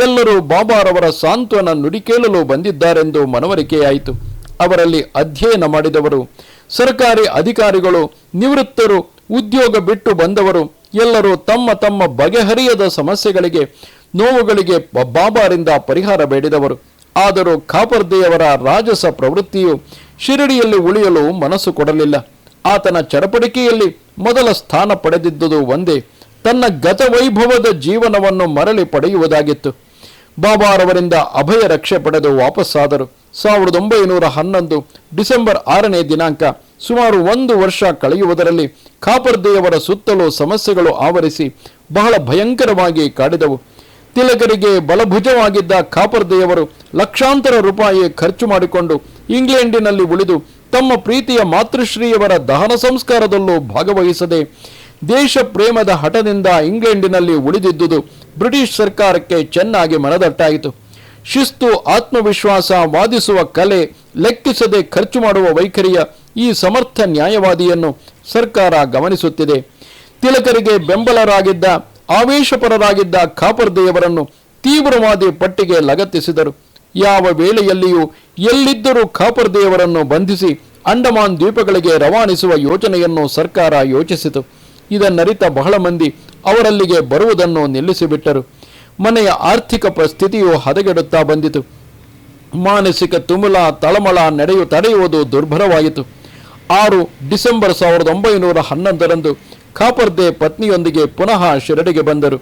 ಎಲ್ಲರೂ ಬಾಬಾರವರ ಸಾಂತ್ವನ ನುಡಿ ಕೇಳಲು ಬಂದಿದ್ದಾರೆಂದು ಮನವರಿಕೆಯಾಯಿತು. ಅವರಲ್ಲಿ ಅಧ್ಯಯನ ಮಾಡಿದವರು, ಸರ್ಕಾರಿ ಅಧಿಕಾರಿಗಳು, ನಿವೃತ್ತರು, ಉದ್ಯೋಗ ಬಿಟ್ಟು ಬಂದವರು ಎಲ್ಲರೂ ತಮ್ಮ ತಮ್ಮ ಬಗೆಹರಿಯದ ಸಮಸ್ಯೆಗಳಿಗೆ, ನೋವುಗಳಿಗೆ ಬಾಬಾರಿಂದ ಪರಿಹಾರ ಬೇಡಿದವರು. ಆದರೂ ಕಾಪರ್ದೆಯವರ ರಾಜಸ ಪ್ರವೃತ್ತಿಯು ಶಿರಡಿಯಲ್ಲಿ ಉಳಿಯಲು ಮನಸ್ಸು ಕೊಡಲಿಲ್ಲ. ಆತನ ಚಡಪಡಿಕೆಯಲ್ಲಿ ಮೊದಲ ಸ್ಥಾನ ಪಡೆದಿದ್ದುದು ಒಂದೇ, ತನ್ನ ಗತವೈಭವದ ಜೀವನವನ್ನು ಮರಳಿ ಪಡೆಯುವುದಾಗಿತ್ತು. ಬಾಬಾರವರಿಂದ ಅಭಯ ರಕ್ಷೆ ಪಡೆದು ವಾಪಸ್ಸಾದರು. 1911 ಡಿಸೆಂಬರ್ 6ನೇ ದಿನಾಂಕ, ಸುಮಾರು 1 ವರ್ಷ ಕಳೆಯುವುದರಲ್ಲಿ ಕಾಪರ್ದೆಯವರ ಸುತ್ತಲೂ ಸಮಸ್ಯೆಗಳು ಆವರಿಸಿ ಬಹಳ ಭಯಂಕರವಾಗಿ ಕಾಡಿದವು. ತಿಲಕರಿಗೆ ಬಲಭುಜವಾಗಿದ್ದ ಕಾಪರ್ದೆಯವರು ಲಕ್ಷಾಂತರ ರೂಪಾಯಿ ಖರ್ಚು ಮಾಡಿಕೊಂಡು ಇಂಗ್ಲೆಂಡಿನಲ್ಲಿ ಉಳಿದು ತಮ್ಮ ಪ್ರೀತಿಯ ಮಾತೃಶ್ರೀಯವರ ದಹನ ಸಂಸ್ಕಾರದಲ್ಲೂ ಭಾಗವಹಿಸದೆ ದೇಶ ಪ್ರೇಮದ ಹಠದಿಂದ ಇಂಗ್ಲೆಂಡಿನಲ್ಲಿ ಉಳಿದಿದ್ದುದು ಬ್ರಿಟಿಷ್ ಸರ್ಕಾರಕ್ಕೆ ಚೆನ್ನಾಗಿ ಮನದಟ್ಟಾಯಿತು. ಶಿಸ್ತು, ಆತ್ಮವಿಶ್ವಾಸ, ವಾದಿಸುವ ಕಲೆ, ಲೆಕ್ಕಿಸದೆ ಖರ್ಚು ಮಾಡುವ ವೈಖರಿಯ ಈ ಸಮರ್ಥ ನ್ಯಾಯವಾದಿಯನ್ನು ಸರ್ಕಾರ ಗಮನಿಸುತ್ತಿದೆ. ತಿಲಕರಿಗೆ ಬೆಂಬಲರಾಗಿದ್ದ, ಆವೇಶಪರರಾಗಿದ್ದ ಕಾಪರ್ದೆಯವರನ್ನು ತೀವ್ರವಾದಿ ಪಟ್ಟಿಗೆ ಲಗತ್ತಿಸಿದರು. ಯಾವ ವೇಳೆಯಲ್ಲಿಯೂ ಎಲ್ಲಿದ್ದರೂ ಕಾಪರ್ದೆಯವರನ್ನು ಬಂಧಿಸಿ ಅಂಡಮಾನ್ ದ್ವೀಪಗಳಿಗೆ ರವಾನಿಸುವ ಯೋಜನೆಯನ್ನು ಸರ್ಕಾರ ಯೋಚಿಸಿತು. ಇದನ್ನರಿತ ಬಹಳ ಮಂದಿ ಅವರಲ್ಲಿಗೆ ಬರುವುದನ್ನು ನಿಲ್ಲಿಸಿಬಿಟ್ಟರು. ಮನೆಯ ಆರ್ಥಿಕ ಪರಿಸ್ಥಿತಿಯು ಹದಗೆಡುತ್ತಾ ಬಂದಿತು. ಮಾನಸಿಕ ತುಮುಲ, ತಳಮಳ ತಡೆಯುವುದು ದುರ್ಭರವಾಯಿತು. 6 ಡಿಸೆಂಬರ್ 1911 ಕಾಪರ್ದೆ ಪತ್ನಿಯೊಂದಿಗೆ ಪುನಃ ಶಿರಡಿಗೆ ಬಂದರು.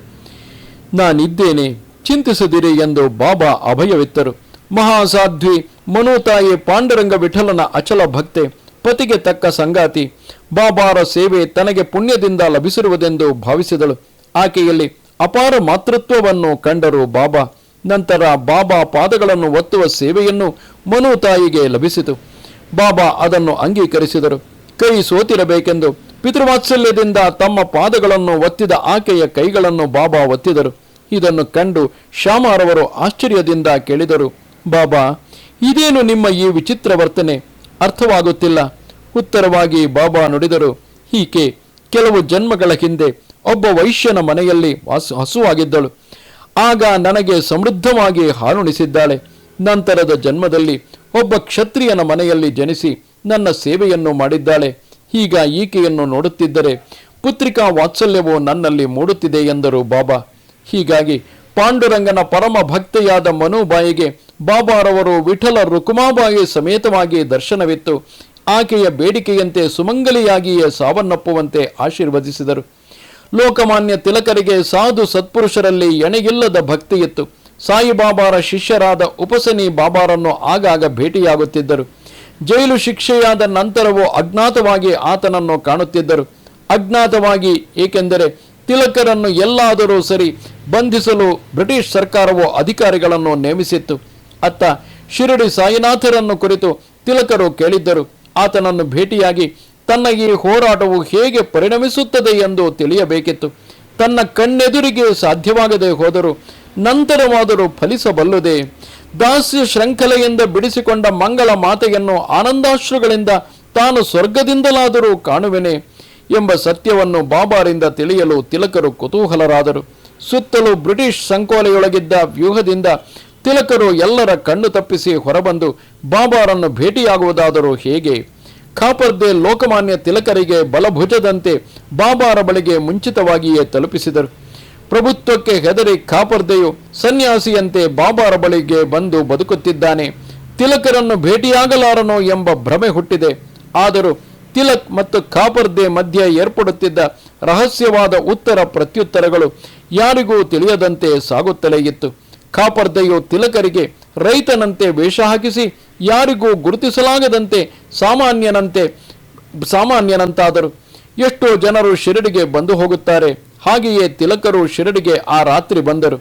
ನಾನಿದ್ದೇನೆ, ಚಿಂತಿಸದಿರಿ ಎಂದು ಬಾಬಾ ಅಭಯವಿತ್ತರು. ಮಹಾಸಾಧ್ವಿ ಮನುತಾಯಿ ಪಾಂಡುರಂಗ ವಿಠಲನ ಅಚಲ ಭಕ್ತೆ, ಪತಿಗೆ ತಕ್ಕ ಸಂಗಾತಿ. ಬಾಬಾರ ಸೇವೆ ತನಗೆ ಪುಣ್ಯದಿಂದ ಲಭಿಸಿರುವುದೆಂದು ಭಾವಿಸಿದಳು. ಆಕೆಯಲ್ಲಿ ಅಪಾರ ಮಾತೃತ್ವವನ್ನು ಕಂಡರು ಬಾಬಾ. ನಂತರ ಬಾಬಾ ಪಾದಗಳನ್ನು ಒತ್ತುವ ಸೇವೆಯನ್ನು ಮನುತಾಯಿಗೆ ಲಭಿಸಿತು. ಬಾಬಾ ಅದನ್ನು ಅಂಗೀಕರಿಸಿದರು. ಕೈ ಸೋತಿರಬೇಕೆಂದು ಪಿತೃವಾತ್ಸಲ್ಯದಿಂದ ತಮ್ಮ ಪಾದಗಳನ್ನು ಒತ್ತಿದ ಆಕೆಯ ಕೈಗಳನ್ನು ಬಾಬಾ ಒತ್ತಿದರು. ಇದನ್ನು ಕಂಡು ಶ್ಯಾಮರವರು ಆಶ್ಚರ್ಯದಿಂದ ಕೇಳಿದರು, ಬಾಬಾ, ಇದೇನು ನಿಮ್ಮ ಈ ವಿಚಿತ್ರ ವರ್ತನೆ? ಅರ್ಥವಾಗುತ್ತಿಲ್ಲ. ಉತ್ತರವಾಗಿ ಬಾಬಾ ನುಡಿದರು, ಹೀಗೆ ಕೆಲವು ಜನ್ಮಗಳ ಹಿಂದೆ ಒಬ್ಬ ವೈಶ್ಯನ ಮನೆಯಲ್ಲಿ ಹಸುವಾಗಿದ್ದಳು. ಆಗ ನನಗೆ ಸಮೃದ್ಧವಾಗಿ ಹಾಲುಣಿಸಿದ್ದಾಳೆ. ನಂತರದ ಜನ್ಮದಲ್ಲಿ ಒಬ್ಬ ಕ್ಷತ್ರಿಯನ ಮನೆಯಲ್ಲಿ ಜನಿಸಿ ನನ್ನ ಸೇವೆಯನ್ನು ಮಾಡಿದ್ದಾಳೆ. ಈಗ ಈಕೆಯನ್ನು ನೋಡುತ್ತಿದ್ದರೆ ಪುತ್ರಿಕಾ ವಾತ್ಸಲ್ಯವು ನನ್ನಲ್ಲಿ ಮೂಡುತ್ತಿದೆ ಎಂದರು ಬಾಬಾ. ಹೀಗಾಗಿ ಪಾಂಡುರಂಗನ ಪರಮ ಭಕ್ತೆಯಾದ ಮನುಬಾಯಿಗೆ ಬಾಬಾರವರು ವಿಠಲ ರುಕುಮಾಬಾಯಿ ಸಮೇತವಾಗಿ ದರ್ಶನವಿತ್ತು ಆಕೆಯ ಬೇಡಿಕೆಯಂತೆ ಸುಮಂಗಲಿಯಾಗಿಯೇ ಸಾವನ್ನಪ್ಪುವಂತೆ ಆಶೀರ್ವದಿಸಿದರು. ಲೋಕಮಾನ್ಯ ತಿಲಕರಿಗೆ ಸಾಧು ಸತ್ಪುರುಷರಲ್ಲಿ ಎಣೆಗಿಲ್ಲದ ಭಕ್ತಿಯಿತ್ತು. ಸಾಯಿಬಾಬಾರ ಶಿಷ್ಯರಾದ ಉಪಸನಿ ಬಾಬಾರನ್ನು ಆಗಾಗ ಭೇಟಿಯಾಗುತ್ತಿದ್ದರು. ಜೈಲು ಶಿಕ್ಷೆಯಾದ ನಂತರವೂ ಅಜ್ಞಾತವಾಗಿ ಆತನನ್ನು ಕಾಣುತ್ತಿದ್ದರು. ಅಜ್ಞಾತವಾಗಿ ಏಕೆಂದರೆ ತಿಲಕರನ್ನು ಎಲ್ಲಾದರೂ ಸರಿ ಬಂಧಿಸಲು ಬ್ರಿಟಿಷ್ ಸರ್ಕಾರವು ಅಧಿಕಾರಿಗಳನ್ನು ನೇಮಿಸಿತ್ತು. ಅತ್ತ ಶಿರಡಿ ಸಾಯಿನಾಥರನ್ನು ಕುರಿತು ತಿಲಕರು ಕೇಳಿದ್ದರು. ಆತನನ್ನು ಭೇಟಿಯಾಗಿ ತನ್ನ ಈ ಹೋರಾಟವು ಹೇಗೆ ಪರಿಣಮಿಸುತ್ತದೆ ಎಂದು ತಿಳಿಯಬೇಕಿತ್ತು. ತನ್ನ ಕಣ್ಣೆದುರಿಗೆ ಸಾಧ್ಯವಾಗದೆ ಹೋದರೂ ನಂತರವಾದರೂ ಫಲಿಸಬಲ್ಲುದೇ? ದಾಸ್ಯ ಶೃಂಖಲೆಯಿಂದ ಬಿಡಿಸಿಕೊಂಡ ಮಂಗಳ ಮಾತೆಯನ್ನು ಆನಂದಾಶ್ರುಗಳಿಂದ ತಾನು ಸ್ವರ್ಗದಿಂದಲಾದರೂ ಕಾಣುವೆನೆ ಎಂಬ ಸತ್ಯವನ್ನು ಬಾಬಾರಿಂದ ತಿಳಿಯಲು ತಿಲಕರು ಕುತೂಹಲರಾದರು. ಸುತ್ತಲೂ ಬ್ರಿಟಿಷ್ ಸಂಕೋಲೆಯೊಳಗಿದ್ದ ವ್ಯೂಹದಿಂದ ತಿಲಕರು ಎಲ್ಲರ ಕಣ್ಣು ತಪ್ಪಿಸಿ ಹೊರಬಂದು ಬಾಬಾರನ್ನು ಭೇಟಿಯಾಗುವುದಾದರೂ ಹೇಗೆ? ಖಾಪರ್ದೆ ಲೋಕಮಾನ್ಯ ತಿಲಕರಿಗೆ ಬಲಭುಜದಂತೆ ಬಾಬಾರ ಬಳಿಗೆ ಮುಂಚಿತವಾಗಿಯೇ ತಲುಪಿಸಿದರು. ಪ್ರಭುತ್ವಕ್ಕೆ ಹೆದರಿ ಖಾಪರ್ದೆಯು ಸನ್ಯಾಸಿಯಂತೆ ಬಾಬಾರ ಬಳಿಗೆ ಬಂದು ಬದುಕುತ್ತಿದ್ದಾನೆ. ತಿಲಕರನ್ನು ಭೇಟಿಯಾಗಲಾರನೋ ಎಂಬ ಭ್ರಮೆ ಹುಟ್ಟಿದೆ. ಆದರೂ ತಿಲಕ್ ಮತ್ತು ಖಾಪರ್ದೆ ಮಧ್ಯೆ ಏರ್ಪಡುತ್ತಿದ್ದ ರಹಸ್ಯವಾದ ಉತ್ತರ ಪ್ರತ್ಯುತ್ತರಗಳು ಯಾರಿಗೂ ತಿಳಿಯದಂತೆ ಸಾಗುತ್ತಲೇ ಇತ್ತು. ಖಾಪರ್ದೆಯು ತಿಲಕರಿಗೆ ರೈತನಂತೆ ವೇಷ ಹಾಕಿಸಿ ಯಾರಿಗೂ ಗುರುತಿಸಲಾಗದಂತೆ ಸಾಮಾನ್ಯನಂತಾದರು. ಎಷ್ಟೋ ಜನರು ಶಿರಡಿಗೆ ಬಂದು ಹೋಗುತ್ತಾರೆ. ಹಾಗೆಯೇ ತಿಲಕರು ಶಿರಡಿಗೆ ಆ ರಾತ್ರಿ ಬಂದರು.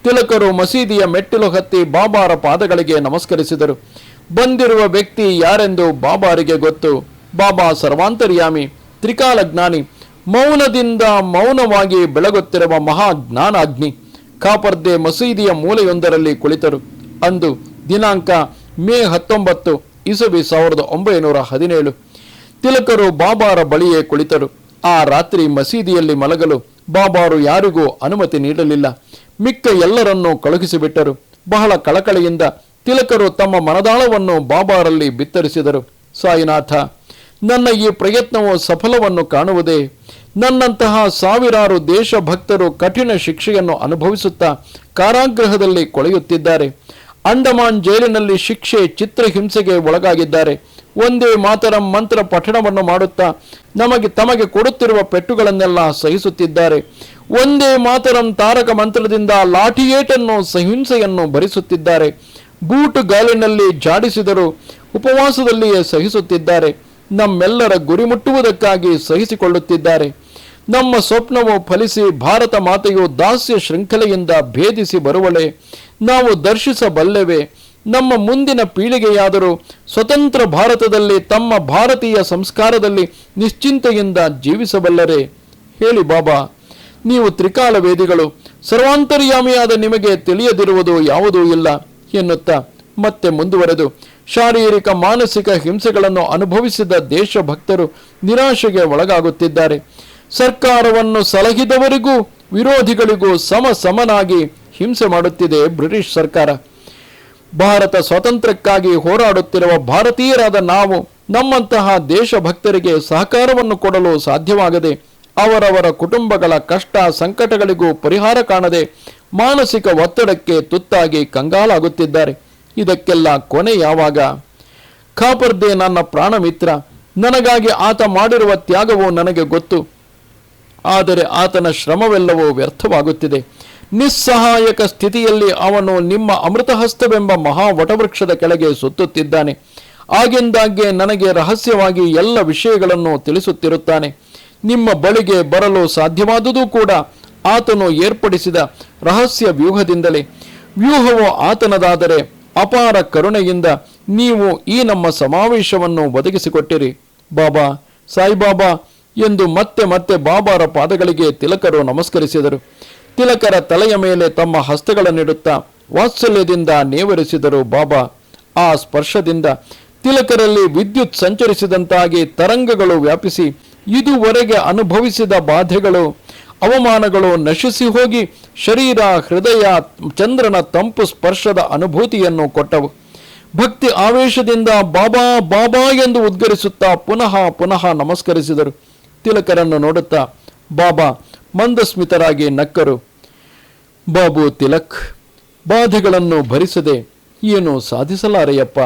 ತಿಲಕರು ಮಸೀದಿಯ ಮೆಟ್ಟಿಲು ಹತ್ತಿ ಬಾಬಾರ ಪಾದಗಳಿಗೆ ನಮಸ್ಕರಿಸಿದರು. ಬಂದಿರುವ ವ್ಯಕ್ತಿ ಯಾರೆಂದು ಬಾಬಾರಿಗೆ ಗೊತ್ತು. ಬಾಬಾ ಸರ್ವಾಂತರ್ಯಾಮಿ, ತ್ರಿಕಾಲಜ್ಞಾನಿ, ಮೌನದಿಂದ ಮೌನವಾಗಿ ಬೆಳಗುತ್ತಿರುವ ಮಹಾಜ್ಞಾನಾಗ್ನಿ. ಖಾಪರ್ದೆ ಮಸೀದಿಯ ಮೂಲೆಯೊಂದರಲ್ಲಿ ಕುಳಿತರು. ಅಂದು ದಿನಾಂಕ ಮೇ 19, ಇಸವಿ 1917. ತಿಲಕರು ಬಾಬಾರ ಬಳಿಯೇ ಕುಳಿತರು. ಆ ರಾತ್ರಿ ಮಸೀದಿಯಲ್ಲಿ ಮಲಗಲು ಬಾಬಾರು ಯಾರಿಗೂ ಅನುಮತಿ ನೀಡಲಿಲ್ಲ. ಮಿಕ್ಕ ಎಲ್ಲರನ್ನೂ ಕಳುಹಿಸಿಬಿಟ್ಟರು. ಬಹಳ ಕಳಕಳಿಯಿಂದ ತಿಲಕರು ತಮ್ಮ ಮನದಾಳವನ್ನು ಬಾಬಾರಲ್ಲಿ ಬಿತ್ತರಿಸಿದರು. ಸಾಯಿನಾಥ, ನನ್ನ ಈ ಪ್ರಯತ್ನವು ಸಫಲವನ್ನು ಕಾಣುವುದೇ? ನನ್ನಂತಹ ಸಾವಿರಾರು ದೇಶಭಕ್ತರು ಕಠಿಣ ಶಿಕ್ಷೆಯನ್ನು ಅನುಭವಿಸುತ್ತಾ ಕಾರಾಗೃಹದಲ್ಲಿ ಕೊಳೆಯುತ್ತಿದ್ದಾರೆ. ಅಂಡಮಾನ್ ಜೈಲಿನಲ್ಲಿ ಶಿಕ್ಷೆ ಚಿತ್ರಹಿಂಸೆಗೆ ಒಳಗಾಗಿದ್ದಾರೆ. ಒಂದೇ ಮಾತರಂ ಮಂತ್ರ ಪಠಣವನ್ನು ಮಾಡುತ್ತಾ ತಮಗೆ ಕೊಡುತ್ತಿರುವ ಪೆಟ್ಟುಗಳನ್ನೆಲ್ಲ ಸಹಿಸುತ್ತಿದ್ದಾರೆ. ಒಂದೇ ಮಾತರಂ ತಾರಕ ಮಂತ್ರದಿಂದ ಲಾಠಿಯೇಟನ್ನು ಸಹಿಂಸೆಯನ್ನು ಭರಿಸುತ್ತಿದ್ದಾರೆ. ಬೂಟು ಗಾಲಿನಲ್ಲಿ ಜಾಡಿಸಿದರೂ ಉಪವಾಸದಲ್ಲಿಯೇ ಸಹಿಸುತ್ತಿದ್ದಾರೆ. ನಮ್ಮೆಲ್ಲರ ಗುರಿ ಮುಟ್ಟುವುದಕ್ಕಾಗಿ ಸಹಿಸಿಕೊಳ್ಳುತ್ತಿದ್ದಾರೆ. ನಮ್ಮ ಸ್ವಪ್ನವು ಫಲಿಸಿ ಭಾರತ ಮಾತೆಯು ದಾಸ್ಯ ಶೃಂಖಲೆಯಿಂದ ಭೇದಿಸಿ ಬರುವಳೆ ನಾವು ದರ್ಶಿಸಬಲ್ಲೆವೆ. ನಮ್ಮ ಮುಂದಿನ ಪೀಳಿಗೆಯಾದರೂ ಸ್ವತಂತ್ರ ಭಾರತದಲ್ಲಿ ತಮ್ಮ ಭಾರತೀಯ ಸಂಸ್ಕಾರದಲ್ಲಿ ನಿಶ್ಚಿಂತೆಯಿಂದ ಜೀವಿಸಬಲ್ಲರೆ? ಹೇಳಿ ಬಾಬಾ, ನೀವು ತ್ರಿಕಾಲ ವೇದಿಗಳು, ಸರ್ವಾಂತರ್ಯಾಮಿಯಾದ ನಿಮಗೆ ತಿಳಿಯದಿರುವುದು ಯಾವುದೂ ಇಲ್ಲ ಎನ್ನುತ್ತಾ ಮತ್ತೆ ಮುಂದುವರೆದು ಶಾರೀರಿಕ ಮಾನಸಿಕ ಹಿಂಸೆಗಳನ್ನು ಅನುಭವಿಸಿದ ದೇಶಭಕ್ತರು ನಿರಾಶೆಗೆ ಒಳಗಾಗುತ್ತಿದ್ದಾರೆ. ಸರ್ಕಾರವನ್ನು ಸಲಹಿದವರಿಗೂ ವಿರೋಧಿಗಳಿಗೂ ಸಮನಾಗಿ ಹಿಂಸೆ ಮಾಡುತ್ತಿದೆ ಬ್ರಿಟಿಷ್ ಸರ್ಕಾರ. ಭಾರತ ಸ್ವಾತಂತ್ರ್ಯಕ್ಕಾಗಿ ಹೋರಾಡುತ್ತಿರುವ ಭಾರತೀಯರಾದ ನಾವು ನಮ್ಮಂತಹ ದೇಶಭಕ್ತರಿಗೆ ಸಹಕಾರವನ್ನು ಕೊಡಲು ಸಾಧ್ಯವಾಗದೆ ಅವರವರ ಕುಟುಂಬಗಳ ಕಷ್ಟ ಸಂಕಟಗಳಿಗೂ ಪರಿಹಾರ ಕಾಣದೆ ಮಾನಸಿಕ ಒತ್ತಡಕ್ಕೆ ತುತ್ತಾಗಿ ಕಂಗಾಲಾಗುತ್ತಿದ್ದಾರೆ. ಇದಕ್ಕೆಲ್ಲ ಕೊನೆ ಯಾವಾಗ? ಖಾಪರ್ದೆ ನನ್ನ ಪ್ರಾಣ ಮಿತ್ರ. ನನಗಾಗಿ ಆತ ಮಾಡಿರುವ ತ್ಯಾಗವು ನನಗೆ ಗೊತ್ತು. ಆದರೆ ಆತನ ಶ್ರಮವೆಲ್ಲವೂ ವ್ಯರ್ಥವಾಗುತ್ತಿದೆ. ನಿಸ್ಸಹಾಯಕ ಸ್ಥಿತಿಯಲ್ಲಿ ಅವನು ನಿಮ್ಮ ಅಮೃತಹಸ್ತವೆಂಬ ಮಹಾ ವಟವೃಕ್ಷದ ಕೆಳಗೆ ಸುತ್ತುತ್ತಿದ್ದಾನೆ. ಆಗಿಂದಾಗ್ಗೆ ನನಗೆ ರಹಸ್ಯವಾಗಿ ಎಲ್ಲ ವಿಷಯಗಳನ್ನು ತಿಳಿಸುತ್ತಿರುತ್ತಾನೆ. ನಿಮ್ಮ ಬಳಿಗೆ ಬರಲು ಸಾಧ್ಯವಾದುದು ಕೂಡ ಆತನು ಏರ್ಪಡಿಸಿದ ರಹಸ್ಯ ವ್ಯೂಹದಿಂದಲೇ. ವ್ಯೂಹವು ಆತನದಾದರೆ ಅಪಾರ ಕರುಣೆಯಿಂದ ನೀವು ಈ ನಮ್ಮ ಸಮಾವೇಶವನ್ನು ಒದಗಿಸಿಕೊಟ್ಟಿರಿ ಬಾಬಾ, ಸಾಯಿಬಾಬಾ ಎಂದು ಮತ್ತೆ ಮತ್ತೆ ಬಾಬಾರ ಪಾದಗಳಿಗೆ ತಿಲಕರು ನಮಸ್ಕರಿಸಿದರು. ತಿಲಕರ ತಲೆಯ ಮೇಲೆ ತಮ್ಮ ಹಸ್ತಗಳನ್ನಿಡುತ್ತಾ ವಾತ್ಸಲ್ಯದಿಂದ ನೇವರಿಸಿದರು ಬಾಬಾ. ಆ ಸ್ಪರ್ಶದಿಂದ ತಿಲಕರಲ್ಲಿ ವಿದ್ಯುತ್ ಸಂಚರಿಸಿದಂತಾಗಿ ತರಂಗಗಳು ವ್ಯಾಪಿಸಿ ಇದುವರೆಗೆ ಅನುಭವಿಸಿದ ಬಾಧೆಗಳು ಅವಮಾನಗಳು ನಶಿಸಿ ಹೋಗಿ ಶರೀರ ಹೃದಯ ಚಂದ್ರನ ತಂಪು ಸ್ಪರ್ಶದ ಅನುಭೂತಿಯನ್ನು ಕೊಟ್ಟವು. ಭಕ್ತಿ ಆವೇಶದಿಂದ ಬಾಬಾ ಬಾಬಾ ಎಂದು ಉದ್ಗರಿಸುತ್ತಾ ಪುನಃ ಪುನಃ ನಮಸ್ಕರಿಸಿದರು. ತಿಲಕರನ್ನು ನೋಡುತ್ತಾ ಬಾಬಾ ಮಂದಸ್ಮಿತರಾಗಿ ನಕ್ಕರು. ಬಾಬು ತಿಲಕ್, ಬಾಧೆಗಳನ್ನು ಭರಿಸದೆ ಏನು ಸಾಧಿಸಲಾರೆಯಪ್ಪ.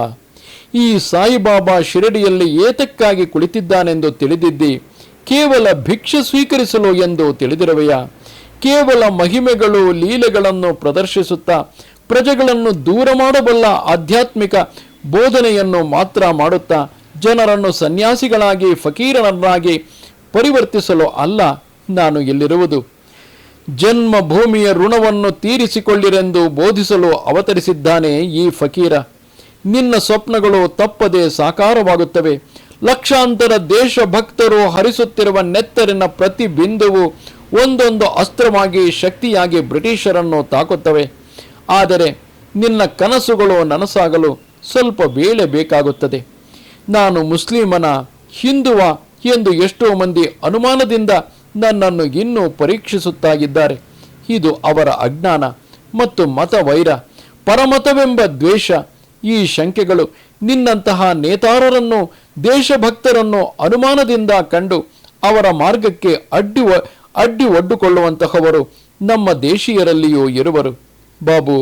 ಈ ಸಾಯಿಬಾಬಾ ಶಿರಡಿಯಲ್ಲಿ ಏತಕ್ಕಾಗಿ ಕುಳಿತಿದ್ದಾನೆಂದು ತಿಳಿದಿದ್ದಿ. ಕೇವಲ ಭಿಕ್ಷೆ ಸ್ವೀಕರಿಸಲು ಎಂದು ತಿಳಿದಿರುವೆಯಾ? ಕೇವಲ ಮಹಿಮೆಗಳು ಲೀಲೆಗಳನ್ನು ಪ್ರದರ್ಶಿಸುತ್ತಾ ಪ್ರಜೆಗಳನ್ನು ದೂರ ಮಾಡಬಲ್ಲ ಆಧ್ಯಾತ್ಮಿಕ ಬೋಧನೆಯನ್ನು ಮಾತ್ರ ಮಾಡುತ್ತಾ ಜನರನ್ನು ಸನ್ಯಾಸಿಗಳಾಗಿ ಫಕೀರನನ್ನಾಗಿ ಪರಿವರ್ತಿಸಲು ಅಲ್ಲ ನಾನು ಇಲ್ಲಿರುವುದು. ಜನ್ಮಭೂಮಿಯ ಋಣವನ್ನು ತೀರಿಸಿಕೊಳ್ಳಿರೆಂದು ಬೋಧಿಸಲು ಅವತರಿಸಿದ್ದಾನೆ ಈ ಫಕೀರ. ನಿನ್ನ ಸ್ವಪ್ನಗಳು ತಪ್ಪದೆ ಸಾಕಾರವಾಗುತ್ತವೆ. ಲಕ್ಷಾಂತರ ದೇಶಭಕ್ತರು ಹರಿಸುತ್ತಿರುವ ನೆತ್ತರಿನ ಪ್ರತಿ ಬಿಂದುವು ಒಂದೊಂದು ಅಸ್ತ್ರವಾಗಿ ಶಕ್ತಿಯಾಗಿ ಬ್ರಿಟಿಷರನ್ನು ತಾಕುತ್ತವೆ. ಆದರೆ ನಿನ್ನ ಕನಸುಗಳು ನನಸಾಗಲು ಸ್ವಲ್ಪ ವೇಳೆ ಬೇಕಾಗುತ್ತದೆ. ನಾನು ಮುಸ್ಲಿಮನ, ಹಿಂದುವ ಎಂದು ಎಷ್ಟೋ ಮಂದಿ ಅನುಮಾನದಿಂದ ನನ್ನನ್ನು ಇನ್ನೂ ಪರೀಕ್ಷಿಸುತ್ತಾಗಿದ್ದಾರೆ. ಇದು ಅವರ ಅಜ್ಞಾನ ಮತ್ತು ಮತವೈರ, ಪರಮತವೆಂಬ ದ್ವೇಷ. ಈ ಶಂಕೆಗಳು ನಿನ್ನಂತಹ ನೇತಾರರನ್ನು, ದೇಶಭಕ್ತರನ್ನು ಅನುಮಾನದಿಂದ ಕಂಡು ಅವರ ಮಾರ್ಗಕ್ಕೆ ಅಡ್ಡಿ ಒಡ್ಡುಕೊಳ್ಳುವಂತಹವರು ನಮ್ಮ ದೇಶೀಯರಲ್ಲಿಯೂ ಇರುವರು. ಬಾಬು,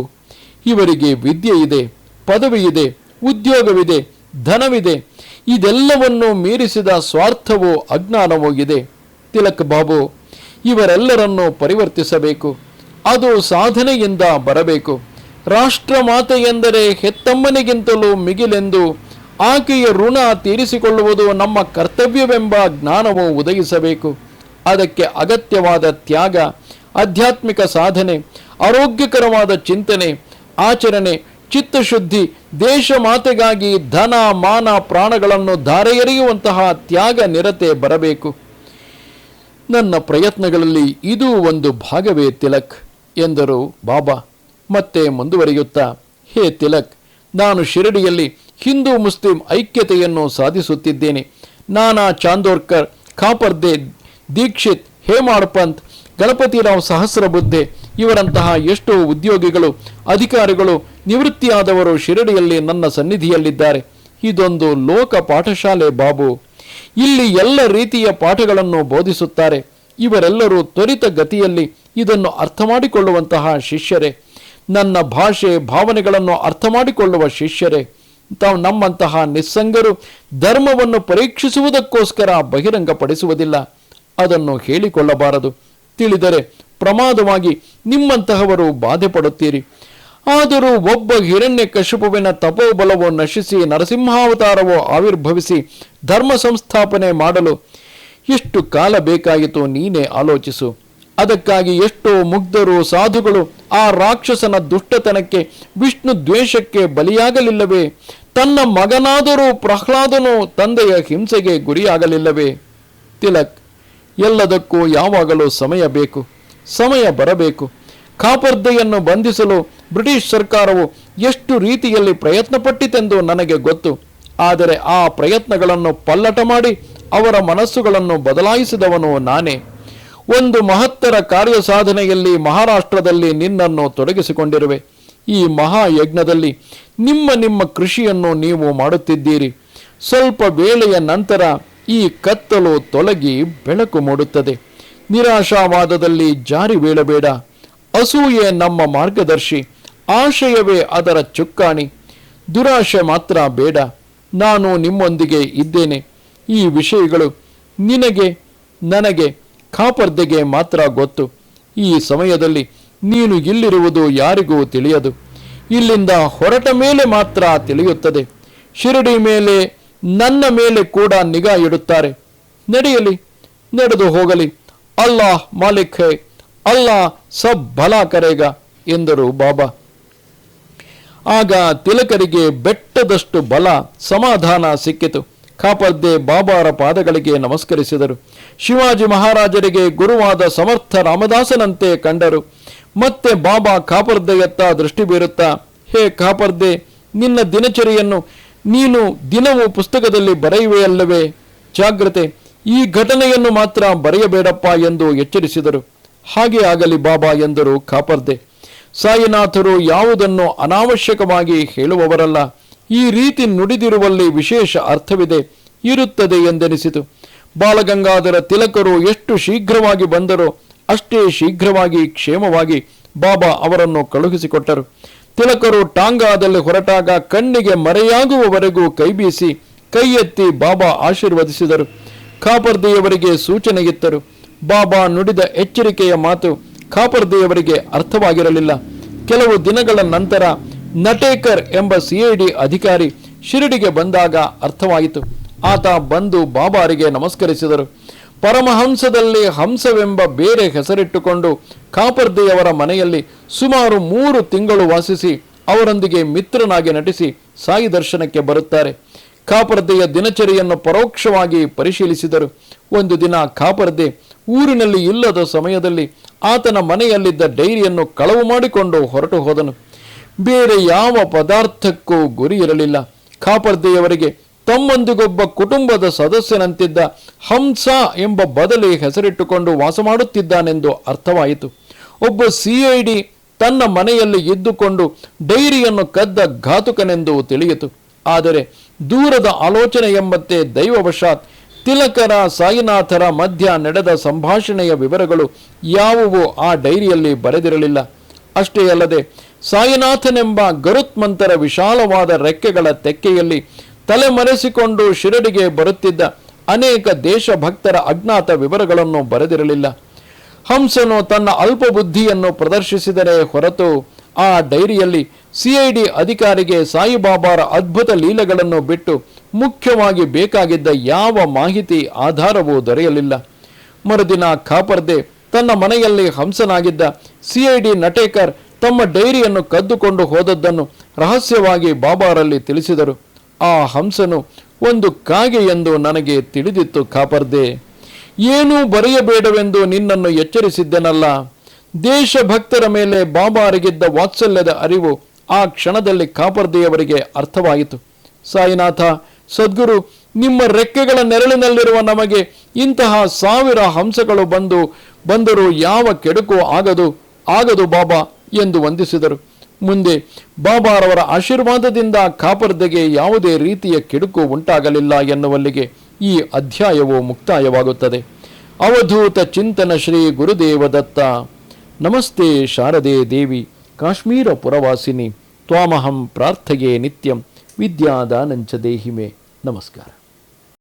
ಇವರಿಗೆ ವಿದ್ಯೆ ಇದೆ, ಪದವಿ ಇದೆ, ಉದ್ಯೋಗವಿದೆ, ಧನವಿದೆ. ಇದೆಲ್ಲವನ್ನು ಮೀರಿಸಿದ ಸ್ವಾರ್ಥವೂ ಅಜ್ಞಾನವೂ ಇದೆ. ತಿಲಕ್ ಬಾಬು, ಇವರೆಲ್ಲರನ್ನು ಪರಿವರ್ತಿಸಬೇಕು. ಅದು ಸಾಧನೆಯಿಂದ ಬರಬೇಕು. ರಾಷ್ಟ್ರ ಮಾತೆ ಎಂದರೆ ಹೆತ್ತಮ್ಮನಿಗಿಂತಲೂ ಮಿಗಿಲೆಂದು ಆಕೆಯ ಋಣ ತೀರಿಸಿಕೊಳ್ಳುವುದು ನಮ್ಮ ಕರ್ತವ್ಯವೆಂಬ ಜ್ಞಾನವು ಉದಯಿಸಬೇಕು. ಅದಕ್ಕೆ ಅಗತ್ಯವಾದ ತ್ಯಾಗ, ಆಧ್ಯಾತ್ಮಿಕ ಸಾಧನೆ, ಆರೋಗ್ಯಕರವಾದ ಚಿಂತನೆ, ಆಚರಣೆ, ಚಿತ್ತಶುದ್ಧಿ, ದೇಶ ಮಾತೆಗಾಗಿ ಧನ ಮಾನ ಪ್ರಾಣಗಳನ್ನು ಧಾರೆ ಎರೆಯುವಂತಹ ತ್ಯಾಗ ನಿರತೆ ಬರಬೇಕು. ನನ್ನ ಪ್ರಯತ್ನಗಳಲ್ಲಿ ಇದೂ ಒಂದು ಭಾಗವೇ ತಿಲಕ್ ಎಂದರು ಬಾಬಾ. ಮತ್ತೆ ಮುಂದುವರಿಯುತ್ತಾ, ಹೇ ತಿಲಕ್, ನಾನು ಶಿರಡಿಯಲ್ಲಿ ಹಿಂದೂ ಮುಸ್ಲಿಂ ಐಕ್ಯತೆಯನ್ನು ಸಾಧಿಸುತ್ತಿದ್ದೇನೆ. ನಾನಾ ಚಾಂದೋರ್ಕರ್, ಖಾಪರ್ದೆ, ದೀಕ್ಷಿತ್, ಹೇಮಾಡ್ ಪಂತ್, ಗಣಪತಿರಾವ್ ಸಹಸ್ರಬುದ್ಧೆ ಇವರಂತಹ ಎಷ್ಟೋ ಉದ್ಯೋಗಿಗಳು, ಅಧಿಕಾರಿಗಳು, ನಿವೃತ್ತಿಯಾದವರು ಶಿರಡಿಯಲ್ಲಿ ನನ್ನ ಸನ್ನಿಧಿಯಲ್ಲಿದ್ದಾರೆ. ಇದೊಂದು ಲೋಕ ಪಾಠಶಾಲೆ ಬಾಬು. ಇಲ್ಲಿ ಎಲ್ಲ ರೀತಿಯ ಪಾಠಗಳನ್ನು ಬೋಧಿಸುತ್ತಾರೆ. ಇವರೆಲ್ಲರೂ ತ್ವರಿತ ಗತಿಯಲ್ಲಿ ಇದನ್ನು ಅರ್ಥ ಮಾಡಿಕೊಳ್ಳುವಂತಹ ಶಿಷ್ಯರೇ. ನನ್ನ ಭಾಷೆ ಭಾವನೆಗಳನ್ನು ಅರ್ಥ ಮಾಡಿಕೊಳ್ಳುವ ಶಿಷ್ಯರೇ. ನಮ್ಮಂತಹ ನಿಸ್ಸಂಗರು ಧರ್ಮವನ್ನು ಪರೀಕ್ಷಿಸುವುದಕ್ಕೋಸ್ಕರ ಬಹಿರಂಗಪಡಿಸುವುದಿಲ್ಲ. ಅದನ್ನು ಹೇಳಿಕೊಳ್ಳಬಾರದು. ತಿಳಿದರೆ ಪ್ರಮಾದವಾಗಿ ನಿಮ್ಮಂತಹವರು ಬಾಧೆ ಪಡುತ್ತೀರಿ. ಆದರೂ ಒಬ್ಬ ಹಿರಣ್ಯಕಶಿಪುವಿನ ತಪೋಬಲವು ನಶಿಸಿ ನರಸಿಂಹಾವತಾರವೋ ಆವಿರ್ಭವಿಸಿ ಧರ್ಮ ಸಂಸ್ಥಾಪನೆ ಮಾಡಲು ಎಷ್ಟು ಕಾಲ ಬೇಕಾಯಿತು ನೀನೇ ಆಲೋಚಿಸು. ಅದಕ್ಕಾಗಿ ಎಷ್ಟೋ ಮುಗ್ಧರು, ಸಾಧುಗಳು ಆ ರಾಕ್ಷಸನ ದುಷ್ಟತನಕ್ಕೆ, ವಿಷ್ಣು ದ್ವೇಷಕ್ಕೆ ಬಲಿಯಾಗಲಿಲ್ಲವೇ? ತನ್ನ ಮಗನಾದರೂ ಪ್ರಹ್ಲಾದನು ತಂದೆಯ ಹಿಂಸೆಗೆ ಗುರಿಯಾಗಲಿಲ್ಲವೇ? ತಿಲಕ್, ಎಲ್ಲದಕ್ಕೂ ಯಾವಾಗಲೂ ಸಮಯ ಬೇಕು, ಸಮಯ ಬರಬೇಕು. ಖಾಪರ್ದೆಯನ್ನು ಬಂಧಿಸಲು ಬ್ರಿಟಿಷ್ ಸರ್ಕಾರವು ಎಷ್ಟು ರೀತಿಯಲ್ಲಿ ಪ್ರಯತ್ನಪಟ್ಟಿತೆಂದು ನನಗೆ ಗೊತ್ತು. ಆದರೆ ಆ ಪ್ರಯತ್ನಗಳನ್ನು ಪಲ್ಲಟ ಮಾಡಿ ಅವರ ಮನಸ್ಸುಗಳನ್ನು ಬದಲಾಯಿಸಿದವನು ನಾನೇ. ಒಂದು ಮಹತ್ತರ ಕಾರ್ಯ ಸಾಧನೆಯಲ್ಲಿ ಮಹಾರಾಷ್ಟ್ರದಲ್ಲಿ ನಿನ್ನನ್ನು ತೊಡಗಿಸಿಕೊಂಡಿರುವೆ. ಈ ಮಹಾಯಜ್ಞದಲ್ಲಿ ನಿಮ್ಮ ಕೃಷಿಯನ್ನು ನೀವು ಮಾಡುತ್ತಿದ್ದೀರಿ. ಸ್ವಲ್ಪ ವೇಳೆಯ ನಂತರ ಈ ಕತ್ತಲು ತೊಲಗಿ ಬೆಳಕು ಮೂಡುತ್ತದೆ. ನಿರಾಶಾವಾದದಲ್ಲಿ ಜಾರಿ ಬೀಳಬೇಡ. ಅಸೂಯೆ ನಮ್ಮ ಮಾರ್ಗದರ್ಶಿ, ಆಶಯವೇ ಅದರ ಚುಕ್ಕಾಣಿ. ದುರಾಶೆ ಮಾತ್ರ ಬೇಡ. ನಾನು ನಿಮ್ಮೊಂದಿಗೆ ಇದ್ದೇನೆ. ಈ ವಿಷಯಗಳು ನಿನಗೆ, ನನಗೆ, ಖಾಪರ್ದೆಗೆ ಮಾತ್ರ ಗೊತ್ತು. ಈ ಸಮಯದಲ್ಲಿ ನೀನು ಇಲ್ಲಿರುವುದು ಯಾರಿಗೂ ತಿಳಿಯದು. ಇಲ್ಲಿಂದ ಹೊರಟ ಮೇಲೆ ಮಾತ್ರ ತಿಳಿಯುತ್ತದೆ. ಶಿರಡಿ ಮೇಲೆ, ನನ್ನ ಮೇಲೆ ಕೂಡ ನಿಗಾ ಇಡುತ್ತಾರೆ. ನಡೆಯಲಿ, ನಡೆದು ಹೋಗಲಿ. ಅಲ್ಲಾಹ್ ಮಾಲಿಕ್ ಹೈ, ಅಲ್ಲಾಹ್ ಸಬ್ ಭಲಾ ಕರೇಗಾ ಎಂದರು ಬಾಬಾ. ಆಗ ತಿಲಕರಿಗೆ ಬೆಟ್ಟದಷ್ಟು ಬಲ, ಸಮಾಧಾನ ಸಿಕ್ಕಿತು. ಖಾಪರ್ದೆ ಬಾಬಾರ ಪಾದಗಳಿಗೆ ನಮಸ್ಕರಿಸಿದರು. ಶಿವಾಜಿ ಮಹಾರಾಜರಿಗೆ ಗುರುವಾದ ಸಮರ್ಥ ರಾಮದಾಸನಂತೆ ಕಂಡರು. ಮತ್ತೆ ಬಾಬಾ ಖಾಪರ್ದೆಯತ್ತ ದೃಷ್ಟಿ ಬೀರುತ್ತಾ, ಹೇ ಖಾಪರ್ದೆ, ನಿನ್ನ ದಿನಚರಿಯನ್ನು ನೀನು ದಿನವೂ ಪುಸ್ತಕದಲ್ಲಿ ಬರೆಯುವೆಯಲ್ಲವೇ? ಜಾಗ್ರತೆ, ಈ ಘಟನೆಯನ್ನು ಮಾತ್ರ ಬರೆಯಬೇಡಪ್ಪ ಎಂದು ಎಚ್ಚರಿಸಿದರು. ಹಾಗೆ ಆಗಲಿ ಬಾಬಾ ಎಂದರು ಖಾಪರ್ದೆ. ಸಾಯಿನಾಥರು ಯಾವುದನ್ನು ಅನಾವಶ್ಯಕವಾಗಿ ಹೇಳುವವರಲ್ಲ. ಈ ರೀತಿ ನುಡಿದಿರುವಲ್ಲಿ ವಿಶೇಷ ಅರ್ಥವಿದೆ, ಇರುತ್ತದೆ ಎಂದೆನಿಸಿತು. ಬಾಲಗಂಗಾಧರ ತಿಲಕರು ಎಷ್ಟು ಶೀಘ್ರವಾಗಿ ಬಂದರೋ ಅಷ್ಟೇ ಶೀಘ್ರವಾಗಿ ಕ್ಷೇಮವಾಗಿ ಬಾಬಾ ಅವರನ್ನು ಕಳುಹಿಸಿಕೊಟ್ಟರು. ತಿಲಕರು ಟಾಂಗಾದಲ್ಲಿ ಹೊರಟಾಗ ಕಣ್ಣಿಗೆ ಮರೆಯಾಗುವವರೆಗೂ ಕೈಬೀಸಿ ಕೈ ಎತ್ತಿ ಬಾಬಾ ಆಶೀರ್ವದಿಸಿದರು. ಕಾಪರ್ದೆಯವರಿಗೆ ಸೂಚನೆಗಿತ್ತರು. ಬಾಬಾ ನುಡಿದ ಎಚ್ಚರಿಕೆಯ ಮಾತು ಕಾಪರ್ದೆಯವರಿಗೆ ಅರ್ಥವಾಗಿರಲಿಲ್ಲ. ಕೆಲವು ದಿನಗಳ ನಂತರ ನಟೇಕರ್ ಎಂಬ ಸಿಐಡಿ ಅಧಿಕಾರಿ ಶಿರಡಿಗೆ ಬಂದಾಗ ಅರ್ಥವಾಯಿತು. ಆತ ಬಂದು ಬಾಬಾರಿಗೆ ನಮಸ್ಕರಿಸಿದರು. ಪರಮಹಂಸದಲ್ಲಿ ಹಂಸವೆಂಬ ಬೇರೆ ಹೆಸರಿಟ್ಟುಕೊಂಡು ಕಾಪರ್ದೆಯವರ ಮನೆಯಲ್ಲಿ ಸುಮಾರು 3 ತಿಂಗಳು ವಾಸಿಸಿ ಅವರೊಂದಿಗೆ ಮಿತ್ರನಾಗಿ ನಟಿಸಿ ಸಾಯಿ ದರ್ಶನಕ್ಕೆ ಬರುತ್ತಾರೆ. ಕಾಪರ್ದೆಯ ದಿನಚರಿಯನ್ನು ಪರೋಕ್ಷವಾಗಿ ಪರಿಶೀಲಿಸಿದರು. ಒಂದು ದಿನ ಕಾಪರ್ದೆ ಊರಿನಲ್ಲಿ ಇಲ್ಲದ ಸಮಯದಲ್ಲಿ ಆತನ ಮನೆಯಲ್ಲಿದ್ದ ಡೈರಿಯನ್ನು ಕಳವು ಮಾಡಿಕೊಂಡು ಹೊರಟು ಹೋದನು. ಬೇರೆ ಯಾವ ಪದಾರ್ಥಕ್ಕೂ ಗುರಿ ಇರಲಿಲ್ಲ. ಕಾಪರ್ದೆಯವರಿಗೆ ತಮ್ಮೊಂದಿಗೊಬ್ಬ ಕುಟುಂಬದ ಸದಸ್ಯನಂತಿದ್ದ ಹಂಸ ಎಂಬ ಬದಲಿ ಹೆಸರಿಟ್ಟುಕೊಂಡು ವಾಸ ಮಾಡುತ್ತಿದ್ದಾನೆಂದು ಅರ್ಥವಾಯಿತು. ಒಬ್ಬ ಸಿಐಡಿ ತನ್ನ ಮನೆಯಲ್ಲಿ ಇದ್ದುಕೊಂಡು ಡೈರಿಯನ್ನು ಕದ್ದ ಘಾತುಕನೆಂದು ತಿಳಿಯಿತು. ಆದರೆ ದೂರದ ಆಲೋಚನೆ ಎಂಬಂತೆ ದೈವವಶಾತ್ ತಿಲಕರ ಸಾಯಿನಾಥರ ಮಧ್ಯ ನಡೆದ ಸಂಭಾಷಣೆಯ ವಿವರಗಳು ಯಾವುವೂ ಆ ಡೈರಿಯಲ್ಲಿ ಬರೆದಿರಲಿಲ್ಲ. ಅಷ್ಟೇ ಅಲ್ಲದೆ ಸಾಯಿನಾಥನೆಂಬ ಗರುತ್ಮಂತರ ವಿಶಾಲವಾದ ರೆಕ್ಕೆಗಳ ತೆಕ್ಕೆಯಲ್ಲಿ ತಲೆಮರೆಸಿಕೊಂಡು ಶಿರಡಿಗೆ ಬರುತ್ತಿದ್ದ ಅನೇಕ ದೇಶಭಕ್ತರ ಅಜ್ಞಾತ ವಿವರಗಳನ್ನು ಬರೆದಿರಲಿಲ್ಲ. ಹಂಸನು ತನ್ನ ಅಲ್ಪ ಬುದ್ಧಿಯನ್ನು ಪ್ರದರ್ಶಿಸಿದರೆ ಹೊರತು ಆ ಡೈರಿಯಲ್ಲಿ ಸಿಐಡಿ ಅಧಿಕಾರಿಗೆ ಸಾಯಿಬಾಬಾರ ಅದ್ಭುತ ಲೀಲೆಗಳನ್ನು ಬಿಟ್ಟು ಮುಖ್ಯವಾಗಿ ಬೇಕಾಗಿದ್ದ ಯಾವ ಮಾಹಿತಿ ಆಧಾರವೂ ದೊರೆಯಲಿಲ್ಲ. ಮರುದಿನ ಕಾಪರ್ದೆ ತನ್ನ ಮನೆಯಲ್ಲಿ ಹಂಸನಾಗಿದ್ದ ಸಿಐಡಿ ನಟೇಕರ್ ತಮ್ಮ ಡೈರಿಯನ್ನು ಕದ್ದುಕೊಂಡು ಹೋದದ್ದನ್ನು ರಹಸ್ಯವಾಗಿ ಬಾಬಾರಲ್ಲಿ ತಿಳಿಸಿದರು. ಆ ಹಂಸನು ಒಂದು ಕಾಗೆ ಎಂದು ನನಗೆ ತಿಳಿದಿತ್ತು ಕಾಪರ್ದೆ. ಏನೂ ಬರೆಯಬೇಡವೆಂದು ನಿನ್ನನ್ನು ಎಚ್ಚರಿಸಿದ್ದೆನಲ್ಲ. ದೇಶಭಕ್ತರ ಮೇಲೆ ಬಾಬಾರಿಗಿದ್ದ ವಾತ್ಸಲ್ಯದ ಅರಿವು ಆ ಕ್ಷಣದಲ್ಲಿ ಕಾಪರ್ದೆಯವರಿಗೆ ಅರ್ಥವಾಯಿತು. ಸಾಯಿನಾಥ, ಸದ್ಗುರು, ನಿಮ್ಮ ರೆಕ್ಕೆಗಳ ನೆರಳಿನಲ್ಲಿರುವ ನಮಗೆ ಇಂತಹ 1000 ಹಂಸಗಳು ಬಂದರೂ ಯಾವ ಕೆಡುಕು ಆಗದು ಬಾಬಾ ಎಂದು ವಂದಿಸಿದರು. ಮುಂದೆ ಬಾಬಾರವರ ಆಶೀರ್ವಾದದಿಂದ ಕಾಪರ್ದೆಗೆ ಯಾವುದೇ ರೀತಿಯ ಕೆಡುಕು ಉಂಟಾಗಲಿಲ್ಲ ಎನ್ನುವಲ್ಲಿಗೆ ಈ ಅಧ್ಯಾಯವು ಮುಕ್ತಾಯವಾಗುತ್ತದೆ. ಅವಧೂತ ಚಿಂತನ ಶ್ರೀ ಗುರುದೇವದತ್ತ. ನಮಸ್ತೆ ಶಾರದೆ ದೇವಿ ಕಾಶ್ಮೀರ ಪುರವಾಸಿನಿ ತ್ವಾಮಹಂ ಪ್ರಾರ್ಥಯೇ ನಿತ್ಯಂ ವಿದ್ಯಾದಾನಂಚ ದೇಹಿಮೆ. ನಮಸ್ಕಾರ.